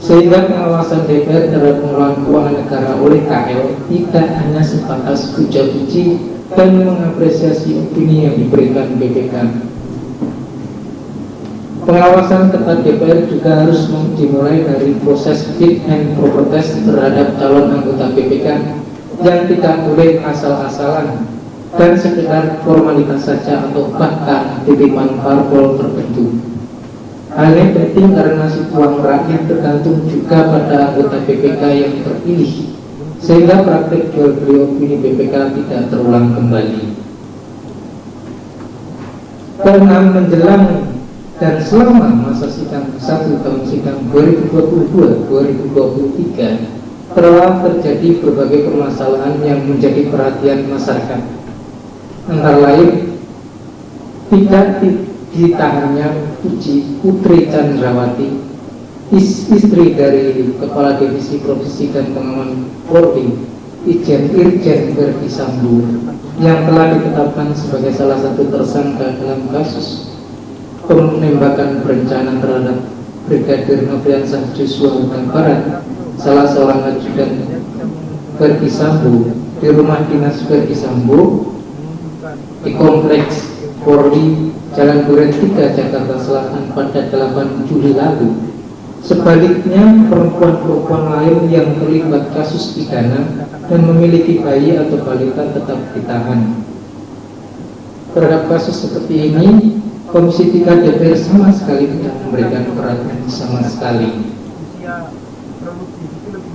[SPEAKER 2] sehingga pengawasan DPR terhadap pengelolaan keuangan negara oleh KL tidak hanya sebatas puja-puji dan mengapresiasi opini yang diberikan BPK. Pengawasan ketat DPR juga harus dimulai dari proses fit and proper test terhadap calon anggota BPK yang tidak boleh asal-asalan dan sekedar formalitas saja atau bahkan titipan parpol tertentu. Hal ini penting karena uang rakyat tergantung juga pada anggota BPK yang terpilih, sehingga praktik jual beli opini BPK tidak terulang kembali. Keenam, menjelang dan selama masa sidang 1 tahun sidang 2022-2023 telah terjadi berbagai permasalahan yang menjadi perhatian masyarakat. Antara lain, tidak ditahannya Putri Chandrawati, istri dari Kepala Divisi Profesi dan Pengaman Polri, Irjen Verdi Sambo, yang telah ditetapkan sebagai salah satu tersangka dalam kasus penembakan berencana terhadap Brigadir Nofriansah Joshua Huta Barat, salah seorang ajudan Verdi Sambo, di rumah dinas Verdi Sambo di Kompleks Polri Jalan Duren 3 Jakarta Selatan pada 8 Juli lalu. Sebaliknya, perempuan-perempuan lain yang terlibat kasus pidana dan memiliki bayi atau balita tetap ditahan. Terhadap kasus seperti ini, Komisi 3 DPR sama sekali tidak memberikan perhatian sama sekali.
[SPEAKER 3] Usia produktif itu lebih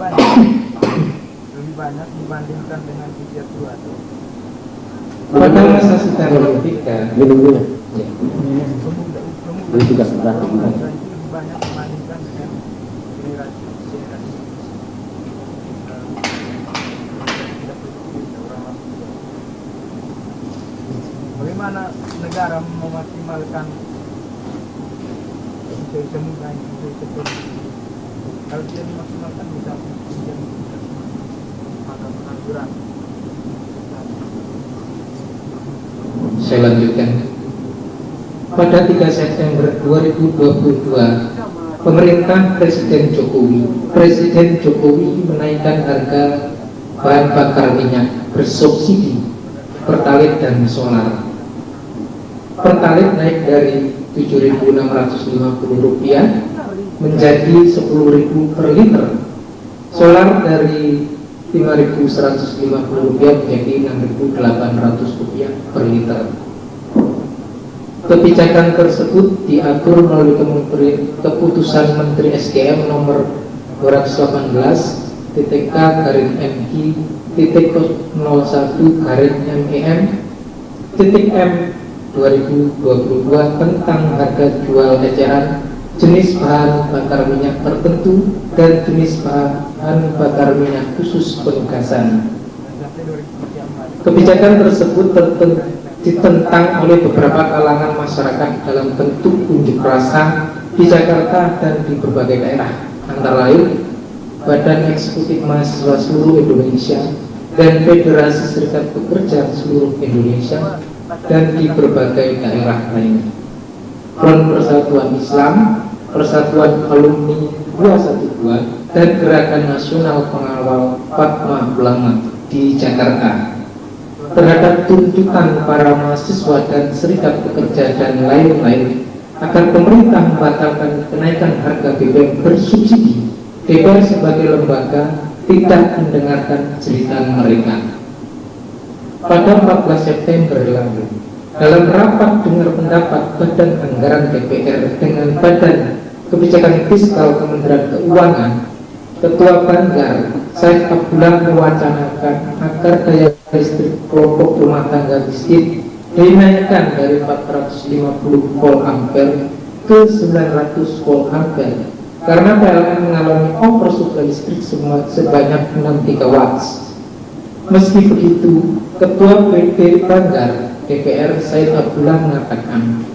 [SPEAKER 3] banyak dibandingkan dengan usia tua.
[SPEAKER 2] Pada masa sidang ketika
[SPEAKER 1] Minum-minum.
[SPEAKER 3] Pemuda
[SPEAKER 1] Ini juga berat.
[SPEAKER 3] itu lebih banyak dibandingkan dengan generasi tidak produktif orang. Bagaimana negara memaksimalkan usia muda itu kalau dia dimaksimalkan bisa menjadi maka pengangguran.
[SPEAKER 2] saya lanjutkan. Pada 3 September 2022, pemerintah Presiden Jokowi menaikkan harga bahan bakar minyak bersubsidi Pertalite dan solar. Pertalite naik dari Rp7.650 menjadi Rp10.000 per liter. Solar dari Rp5.150 menjadi Rp6.800 per liter. Kebijakan tersebut diatur melalui keputusan Menteri SDM nomor 218/K/01/MEM (2022) tentang harga jual eceran jenis bahan bakar minyak tertentu dan jenis bahan bakar minyak khusus penugasan. Kebijakan tersebut ditentang oleh beberapa kalangan masyarakat dalam bentuk unjuk rasa di Jakarta dan di berbagai daerah, antara lain Badan Eksekutif Mahasiswa Seluruh Indonesia dan Federasi Serikat Pekerja Seluruh Indonesia dan di berbagai daerah lainnya. Front Persatuan Islam, Persatuan Alumni 212 dan Gerakan Nasional Pengawal Fatwa Ulama di Jakarta terhadap tuntutan para mahasiswa dan serikat pekerja dan lain-lain agar pemerintah membatalkan kenaikan harga BBM bersubsidi. DPR sebagai lembaga tidak mendengarkan jeritan mereka. Pada 14 September lalu, dalam rapat dengar pendapat Badan Anggaran DPR dengan Badan Kebijakan Fiskal Kementerian Keuangan, Ketua Banggar Said Abdullah mewacanakan agar daya listrik kelompok rumah tangga miskin dinaikkan dari 450 volt ampere ke 900 volt ampere karena PLN mengalami oversupply listrik sebanyak 6 gigawatt. Meski begitu, Ketua PD Banggar DPR Said Abdullah mengatakan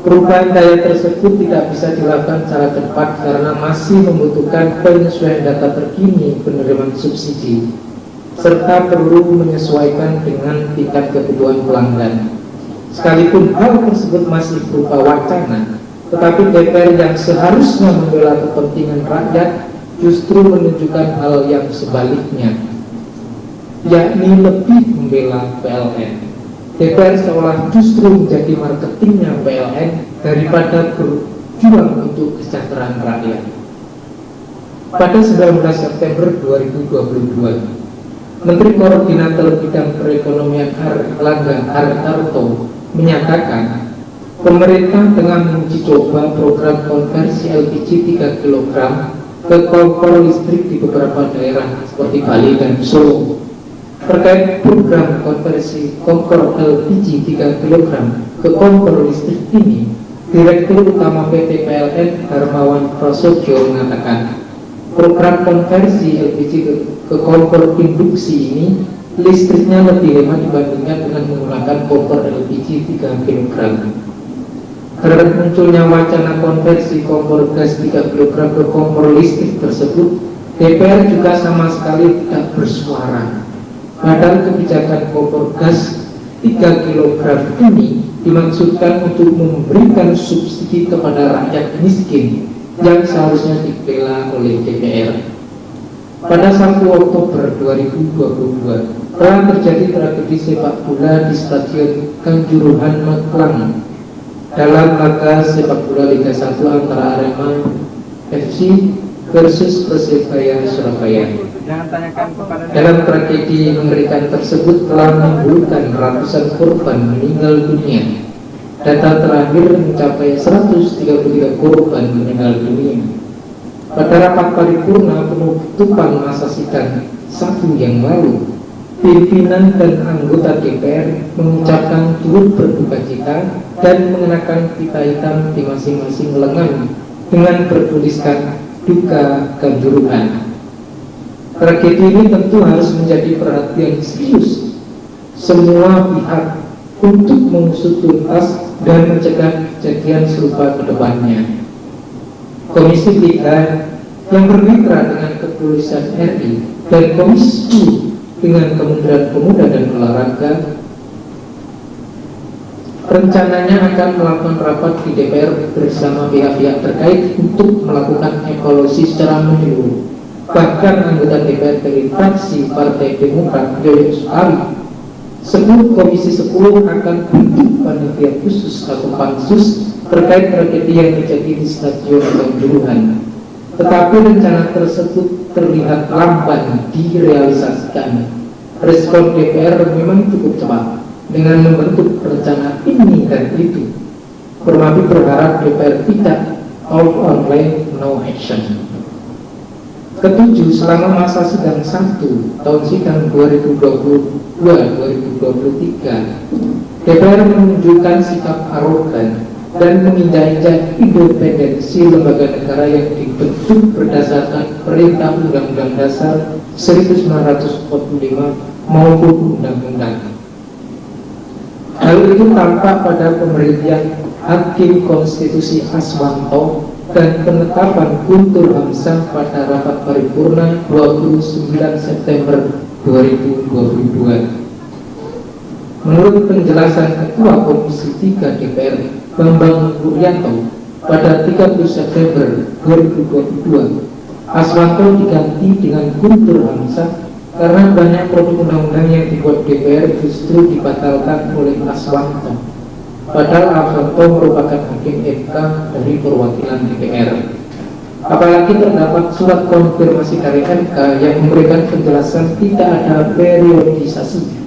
[SPEAKER 2] perubahan daya tersebut tidak bisa dilakukan secara cepat karena masih membutuhkan penyesuaian data terkini penerimaan subsidi serta perlu menyesuaikan dengan tingkat kebutuhan pelanggan. Sekalipun hal tersebut masih berupa wacana, tetapi DPR yang seharusnya membela kepentingan rakyat justru menunjukkan hal yang sebaliknya, yakni lebih membela PLN. DPR seolah justru menjadi marketingnya PLN daripada juang untuk kesejahteraan rakyat. Pada 19 September 2022, Menteri Koordinator Bidang Perekonomian Erlangga Hartarto menyatakan pemerintah tengah menguji coba program konversi LPG 3 kg ke kompor listrik di beberapa daerah seperti Bali dan Solo. Terkait program konversi kompor LPG 3 kg ke kompor listrik ini, Direktur Utama PT PLN Darmawan Prasojo mengatakan program konversi LPG ke kompor induksi ini listriknya lebih hemat dibandingkan dengan menggunakan kompor LPG 3 kg. Terhadap munculnya wacana konversi kompor gas 3 kg ke kompor listrik tersebut, DPR juga sama sekali tidak bersuara. Padahal kebijakan kompor gas 3 kg ini dimaksudkan untuk memberikan subsidi kepada rakyat miskin yang seharusnya dibela oleh DPR. Pada 1 Oktober 2022 telah terjadi tragedi sepak bola di Stadion Kanjuruhan Magelang dalam laga sepak bola Liga 1 antara Arema FC versus Persebaya Surabaya.
[SPEAKER 3] Jangan tanyakan kepada
[SPEAKER 2] Dalam tragedi mengerikan tersebut telah menimbulkan ratusan korban meninggal dunia. Data terakhir mencapai 133 korban meninggal dunia. Pada rapat paripurna penutupan masa sidang Sabtu yang lalu, pimpinan dan anggota DPR mengucapkan turut berduka cita dan mengenakan pita hitam di masing-masing lengan dengan bertuliskan duka Kanjuruhan. Tragedi ini tentu harus menjadi perhatian serius semua pihak untuk mengusut tuntas dan mencegah kejadian serupa ke depannya. Komisi 3 yang bermitra dengan Kepolisian RI dan Komisi 10 dengan Kementerian Pemuda dan Olahraga rencananya akan melakukan rapat di DPR bersama pihak-pihak terkait untuk melakukan evaluasi secara menyeluruh. Bahkan anggota DPR dari fraksi Partai Demokrat Yoyo Suari sebelum Komisi 10 akan bentuk panitia khusus atau pansus terkait tragedi yang terjadi di Stadion Kanjuruhan. Tetapi rencana tersebut terlihat lamban direalisasikan. Respon DPR memang cukup cepat dengan membentuk rencana ini dan itu. Permadi berharap DPR tidak out online no action. Ketujuh, selama masa sidang 1 tahun sidang 2022-2023, DPR menunjukkan sikap arogan dan menginjak-injak independensi lembaga negara yang dibentuk berdasarkan Perintah Undang-Undang Dasar 1945 maupun undang-undang. Hal itu tampak pada pemberhentian Hakim Konstitusi Aswanto dan penetapan Guntur Hamzah pada rapat paripurna 29 September 2022. Menurut penjelasan Ketua Komisi 3 DPR Bambang Wuryanto pada 30 September 2022, Aswanto diganti dengan Guntur Hamzah karena banyak produk undang-undang yang dibuat DPR justru dibatalkan oleh Aswanto. Padahal Aswanto merupakan hakim MK dari perwakilan DPR. Apalagi terdapat surat konfirmasi dari MK yang memberikan penjelasan tidak ada periodisasi.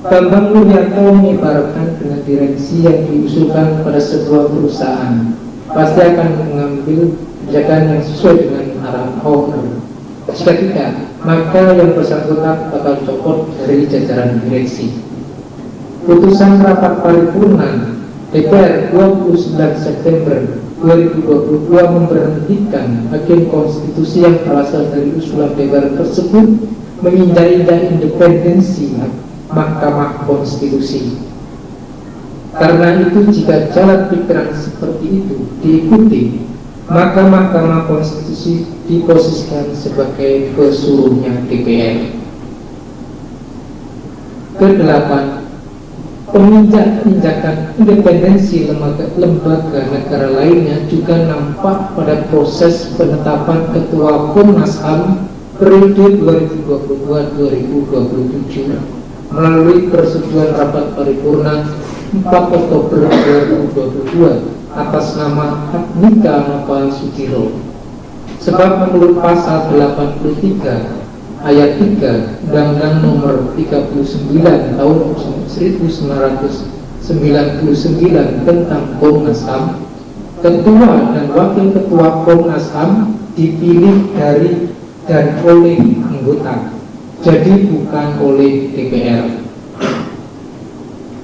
[SPEAKER 2] Bambang Wuryanto mengibaratkan dengan direksi yang diusulkan pada sebuah perusahaan pasti akan mengambil kebijakan yang sesuai dengan arahan owner. Jika tidak, maka yang bersangkutan bakal copot dari jajaran direksi. Putusan rapat paripurna DPR 29 September 2022 memberhentikan Hakim Konstitusi yang berasal dari usulan DPR tersebut menginjak-injak independensi Mahkamah Konstitusi. Karena itu, jika jalan pikiran seperti itu diikuti, maka Mahkamah Konstitusi diposisikan sebagai pesuruhnya DPR. Kedelapan, penginjak-injakan independensi lembaga negara lainnya juga nampak pada proses penetapan Ketua Komnas HAM periode 2022-2027 melalui persetujuan rapat paripurna 4 Oktober 2022 atas nama Agnika Nova Sudiro. Sebab menurut pasal 83 ayat 3 Undang-Undang Nomor 39 Tahun 1999 tentang Komnas HAM, Ketua dan Wakil Ketua Komnas HAM dipilih dari dan oleh anggota, jadi bukan oleh DPR.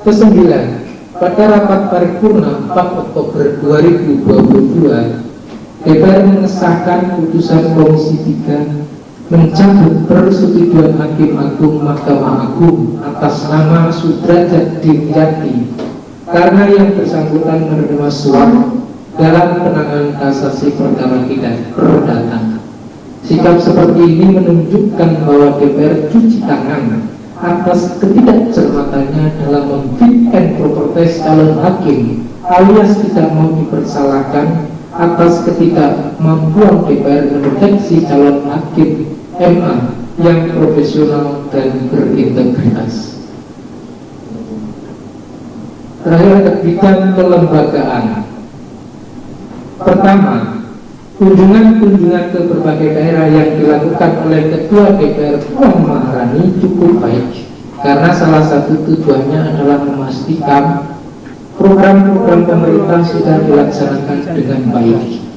[SPEAKER 2] Kesembilan, pada rapat paripurna 4 Oktober 2022, DPR mengesahkan putusan Komisi 3 mencabut persetujuan Hakim Agung Mahkamah Agung atas nama Sudrajat Dimyati karena yang bersangkutan menerima suap dalam penanganan kasasi perkara perdata. Sikap seperti ini menunjukkan bahwa DPR cuci tangan atas ketidakcermatannya dalam memfit and proper test calon hakim, alias tidak mau dipersalahkan atas ketidakmampuan DPR mendeteksi calon hakim MA yang profesional dan berintegritas. Terakhir, bidang kelembagaan. Pertama, kunjungan-kunjungan ke berbagai daerah yang dilakukan oleh Ketua DPR Puan Maharani cukup baik, karena salah satu tujuannya adalah memastikan program-program pemerintah sudah dilaksanakan dengan baik.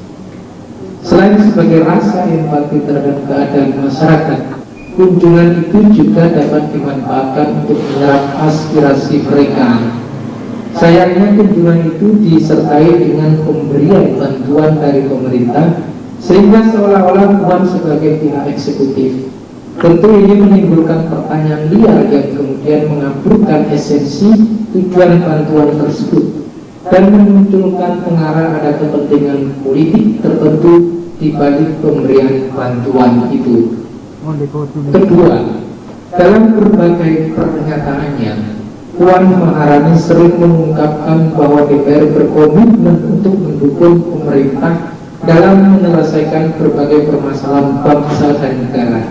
[SPEAKER 2] Selain sebagai rasa empati terhadap keadaan masyarakat, kunjungan itu juga dapat dimanfaatkan untuk menyerap aspirasi mereka. Sayangnya kunjungan itu disertai dengan pemberian bantuan dari pemerintah, sehingga seolah-olah Puan sebagai pihak eksekutif. Tentu ini menimbulkan pertanyaan liar yang kemudian mengaburkan esensi tujuan bantuan tersebut dan memunculkan pengarah ada kepentingan politik tertentu di balik pemberian bantuan itu. Kedua, dalam berbagai pernyataannya, Puan Maharani sering mengungkapkan bahwa DPR berkomitmen untuk mendukung pemerintah dalam menyelesaikan berbagai permasalahan bangsa dan negara.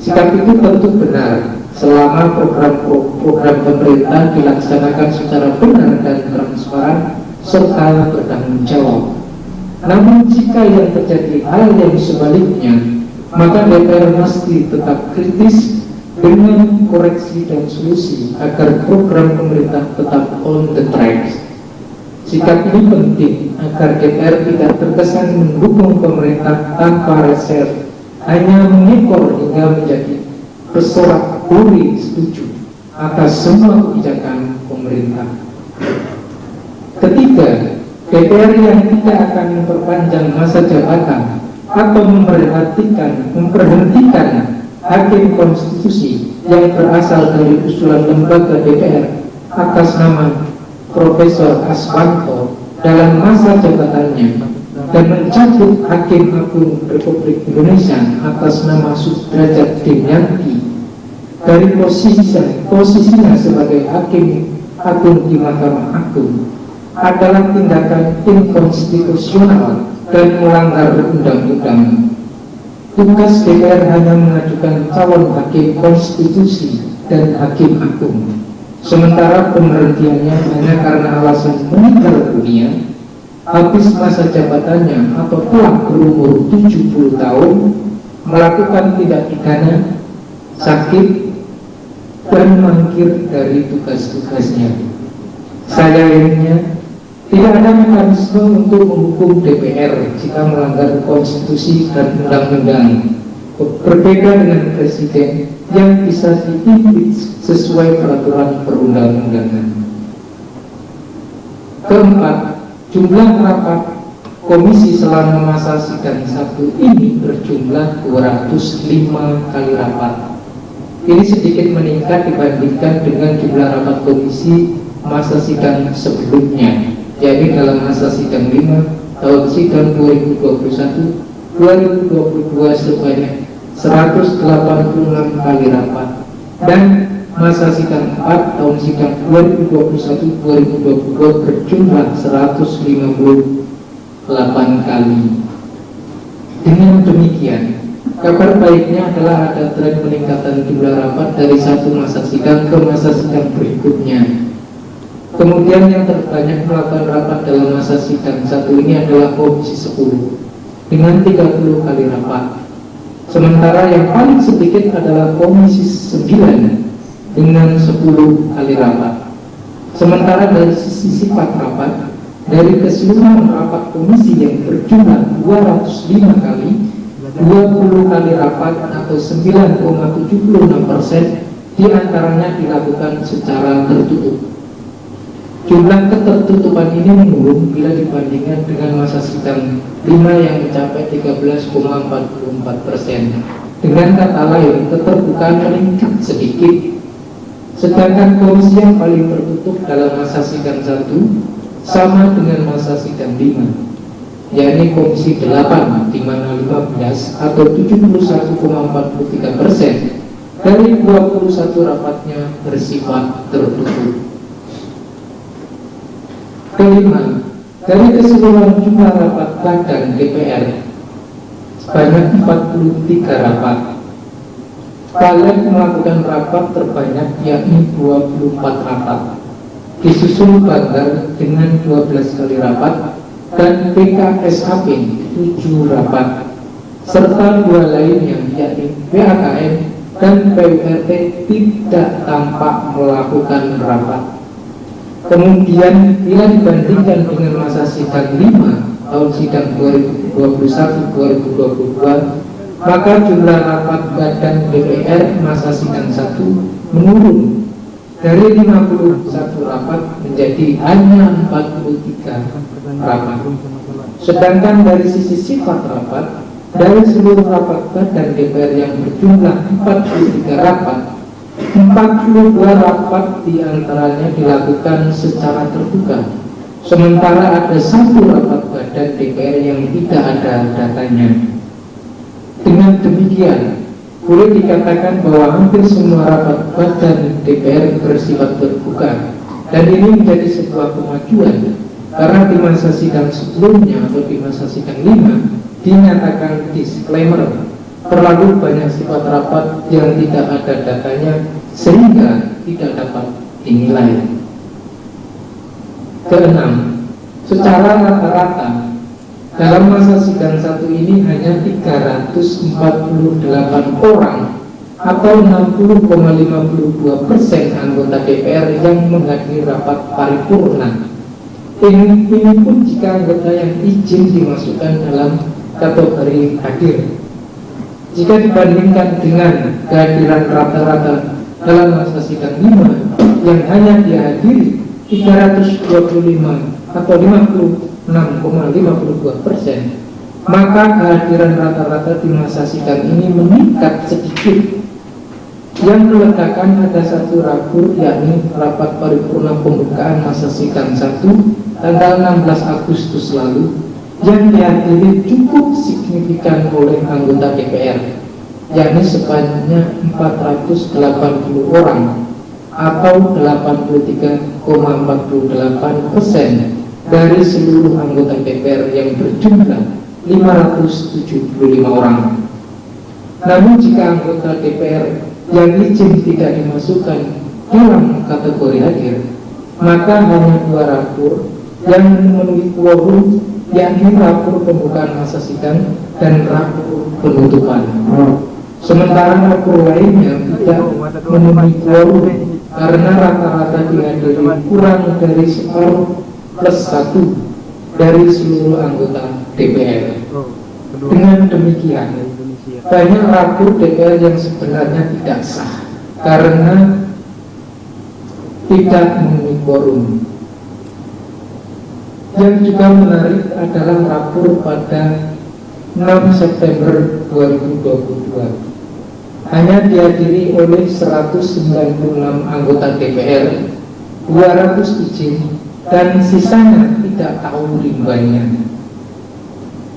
[SPEAKER 2] Sikap itu tentu benar selama program-program pemerintah dilaksanakan secara benar dan transparan serta bertanggung jawab. Namun jika yang terjadi hal yang sebaliknya, maka DPR mesti tetap kritis dengan koreksi dan solusi agar program pemerintah tetap on the track. Sikap ini penting agar DPR tidak terkesan mendukung pemerintah tanpa reserve, hanya mengekor hingga menjadi bersorak buri setuju atas semua kebijakan pemerintah. Ketiga, DPR yang tidak akan memperpanjang masa jabatan atau memberhentikan hakim konstitusi yang berasal dari usulan lembaga DPR atas nama Profesor Aswanto dalam masa jabatannya dan mencabut Hakim Agung Republik Indonesia atas nama Sudrajat Dimyati dari posisinya sebagai Hakim Agung di Mahkamah Agung adalah tindakan inkonstitusional dan melanggar undang-undang. Tugas DPR hanya mengajukan calon hakim konstitusi dan hakim agung, sementara pemberhentiannya hanya karena alasan meninggal dunia, habis masa jabatannya atau telah berumur 70 tahun, melakukan tindak pidana, sakit, dan mangkir dari tugas-tugasnya. Sayangnya, tidak ada mekanisme untuk menghukum DPR jika melanggar konstitusi dan undang-undang. Berbeda dengan presiden yang bisa diimpeach sesuai peraturan perundang-undangan. Keempat, jumlah rapat komisi selama masa sidang Sabtu ini berjumlah 205 kali rapat. Ini sedikit meningkat dibandingkan dengan jumlah rapat komisi masa sidang sebelumnya, yakni dalam masa sidang 5 tahun sidang 2021-2022 sebanyak 186 kali rapat, dan masa sidang 4 tahun sidang 2021-2022 berjumlah 158 kali. Dengan demikian, kabar baiknya adalah ada tren peningkatan jumlah rapat dari satu masa sidang ke masa sidang berikutnya. Kemudian yang terbanyak melakukan rapat dalam masa sidang satu ini adalah Komisi 10 dengan 30 kali rapat. Sementara yang paling sedikit adalah Komisi 9 dengan 10 kali rapat. Sementara dari sisi sifat rapat, dari keseluruhan rapat komisi yang berjumlah 205 kali, 20 kali rapat atau 9,76% diantaranya dilakukan secara tertutup. Jumlah ketertutupan ini menurun bila dibandingkan dengan masa sidang 5 yang mencapai 13,44%. Dengan kata lain, keterbukaan meningkat sedikit. Sedangkan komisi yang paling tertutup dalam masa sidang 1 sama dengan masa sidang 5, yakni Komisi 8, di mana 15 atau 71,43% dari 21 rapatnya bersifat tertutup. Kelima, dari keseluruhan jumlah rapat badan DPR sebanyak 43 rapat, Balik melakukan rapat terbanyak yakni 24 rapat, disusul Banggar dengan 12 kali rapat dan BKSAP 7 rapat, serta 2 lainnya yakni BAKN dan PURT tidak tampak melakukan rapat. Kemudian bila dibandingkan dengan masa sidang 5 tahun sidang 2021-2022, maka jumlah rapat badan DPR masa sidang 1 menurun dari 51 rapat menjadi hanya 43 rapat. Sedangkan dari sisi sifat rapat, dari seluruh rapat badan DPR yang berjumlah 43 rapat, 42 rapat diantaranya dilakukan secara terbuka, sementara ada 1 rapat badan DPR yang tidak ada datanya. Dengan demikian, boleh dikatakan bahwa hampir semua rapat badan DPR bersifat terbuka, dan ini menjadi sebuah kemajuan karena di masa sidang sebelumnya atau di masa sidang 5 dinyatakan disclaimer terlalu banyak sifat rapat yang tidak ada datanya sehingga tidak dapat dinilai. Keenam, secara rata-rata dalam masa sidang 1 ini hanya 348 orang atau 60,52% anggota DPR yang menghadiri rapat paripurna. Ini pun jika anggota yang izin dimasukkan dalam kategori hadir. Jika dibandingkan dengan kehadiran rata-rata dalam masa sidang 5 yang hanya dihadiri 325 atau 56,52%, maka kehadiran rata-rata di masa sidang ini meningkat sedikit. Yang meletakkan ada 1 rakur, yakni rapat paripurna pembukaan masa sidang 1 tanggal 16 Agustus lalu, yang dihadiri cukup signifikan oleh anggota DPR, yakni sebanyak 480 orang atau 83,48% dari seluruh anggota DPR yang berjumlah 575 orang. Namun jika anggota DPR yang izin tidak dimasukkan dalam kategori hadir, maka hanya 2 rakur yang memenuhi quorum, yakni rakur pembukaan masa sidang dan rakur penutupan. Sementara rakur lainnya tidak memenuhi quorum karena rata-rata dihadiri kurang dari separuh plus 1 dari seluruh anggota DPR. Dengan demikian, banyak rakur DPR yang sebenarnya tidak sah karena tidak memenuhi quorum. Yang juga menarik adalah rakur pada 6 September 2022 hanya dihadiri oleh 196 anggota DPR, 200 izin, dan sisanya tidak tahu rimbanya.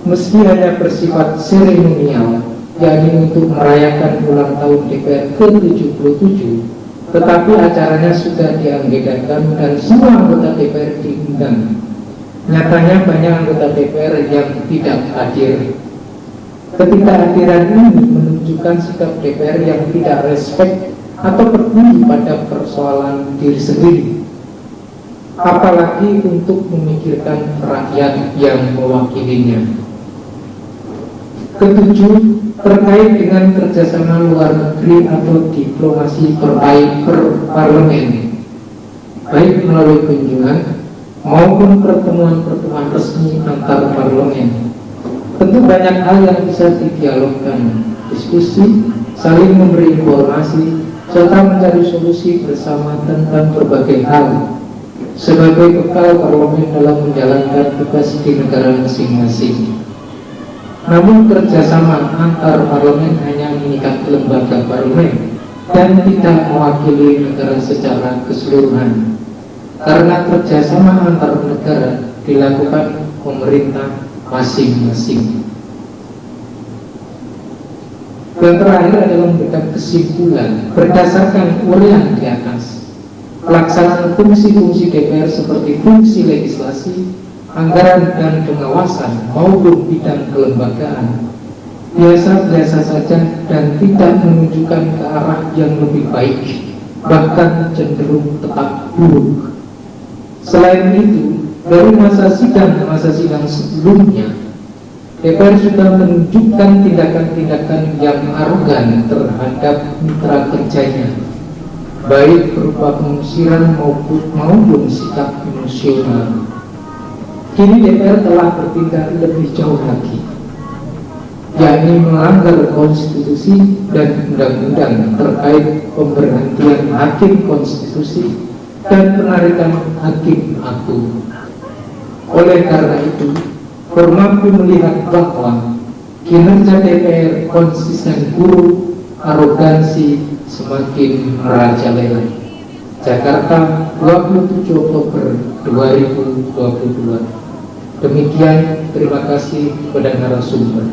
[SPEAKER 2] Meski hanya bersifat seremonial, yakni untuk merayakan ulang tahun DPR ke-77, tetapi acaranya sudah diagendakan dan semua anggota DPR diundang. Nyatanya banyak anggota DPR yang tidak hadir. Ketidakhadiran ini menunjukkan sikap DPR yang tidak respek atau peduli pada persoalan diri sendiri. apalagi untuk memikirkan rakyat yang mewakilinya. Ketujuh, terkait dengan kerjasama luar negeri atau diplomasi parlemen, baik melalui kunjungan maupun pertemuan-pertemuan resmi antar parlemen. Tentu banyak hal yang bisa didialogkan, diskusi, saling memberi informasi, serta mencari solusi bersama tentang berbagai hal sebagai bekal parlemen dalam menjalankan tugas di negara masing-masing. Namun kerjasama antar parlemen hanya mengikat lembaga parlemen dan tidak mewakili negara secara keseluruhan, karena kerjasama antar negara dilakukan pemerintah masing-masing. Yang terakhir adalah memberikan kesimpulan berdasarkan uraian di atas. Pelaksanaan fungsi-fungsi DPR seperti fungsi legislasi, anggaran dan pengawasan maupun bidang kelembagaan biasa-biasa saja dan tidak menunjukkan ke arah yang lebih baik, bahkan cenderung tetap buruk. Selain itu, dari masa sidang sebelumnya, DPR sudah menunjukkan tindakan-tindakan yang arogan terhadap mitra kerjanya, baik berupa pengusiran maupun sikap emosional. Kini DPR telah bertindak lebih jauh lagi, yakni melanggar konstitusi dan undang-undang terkait pemberhentian hakim konstitusi dan penarikan hakim agung. Oleh karena itu, Formapi melihat bahwa kinerja DPR konsisten buruk, arogansi semakin merajalela. Jakarta, 27 Oktober 2022. Demikian, terima kasih kepada narasumber.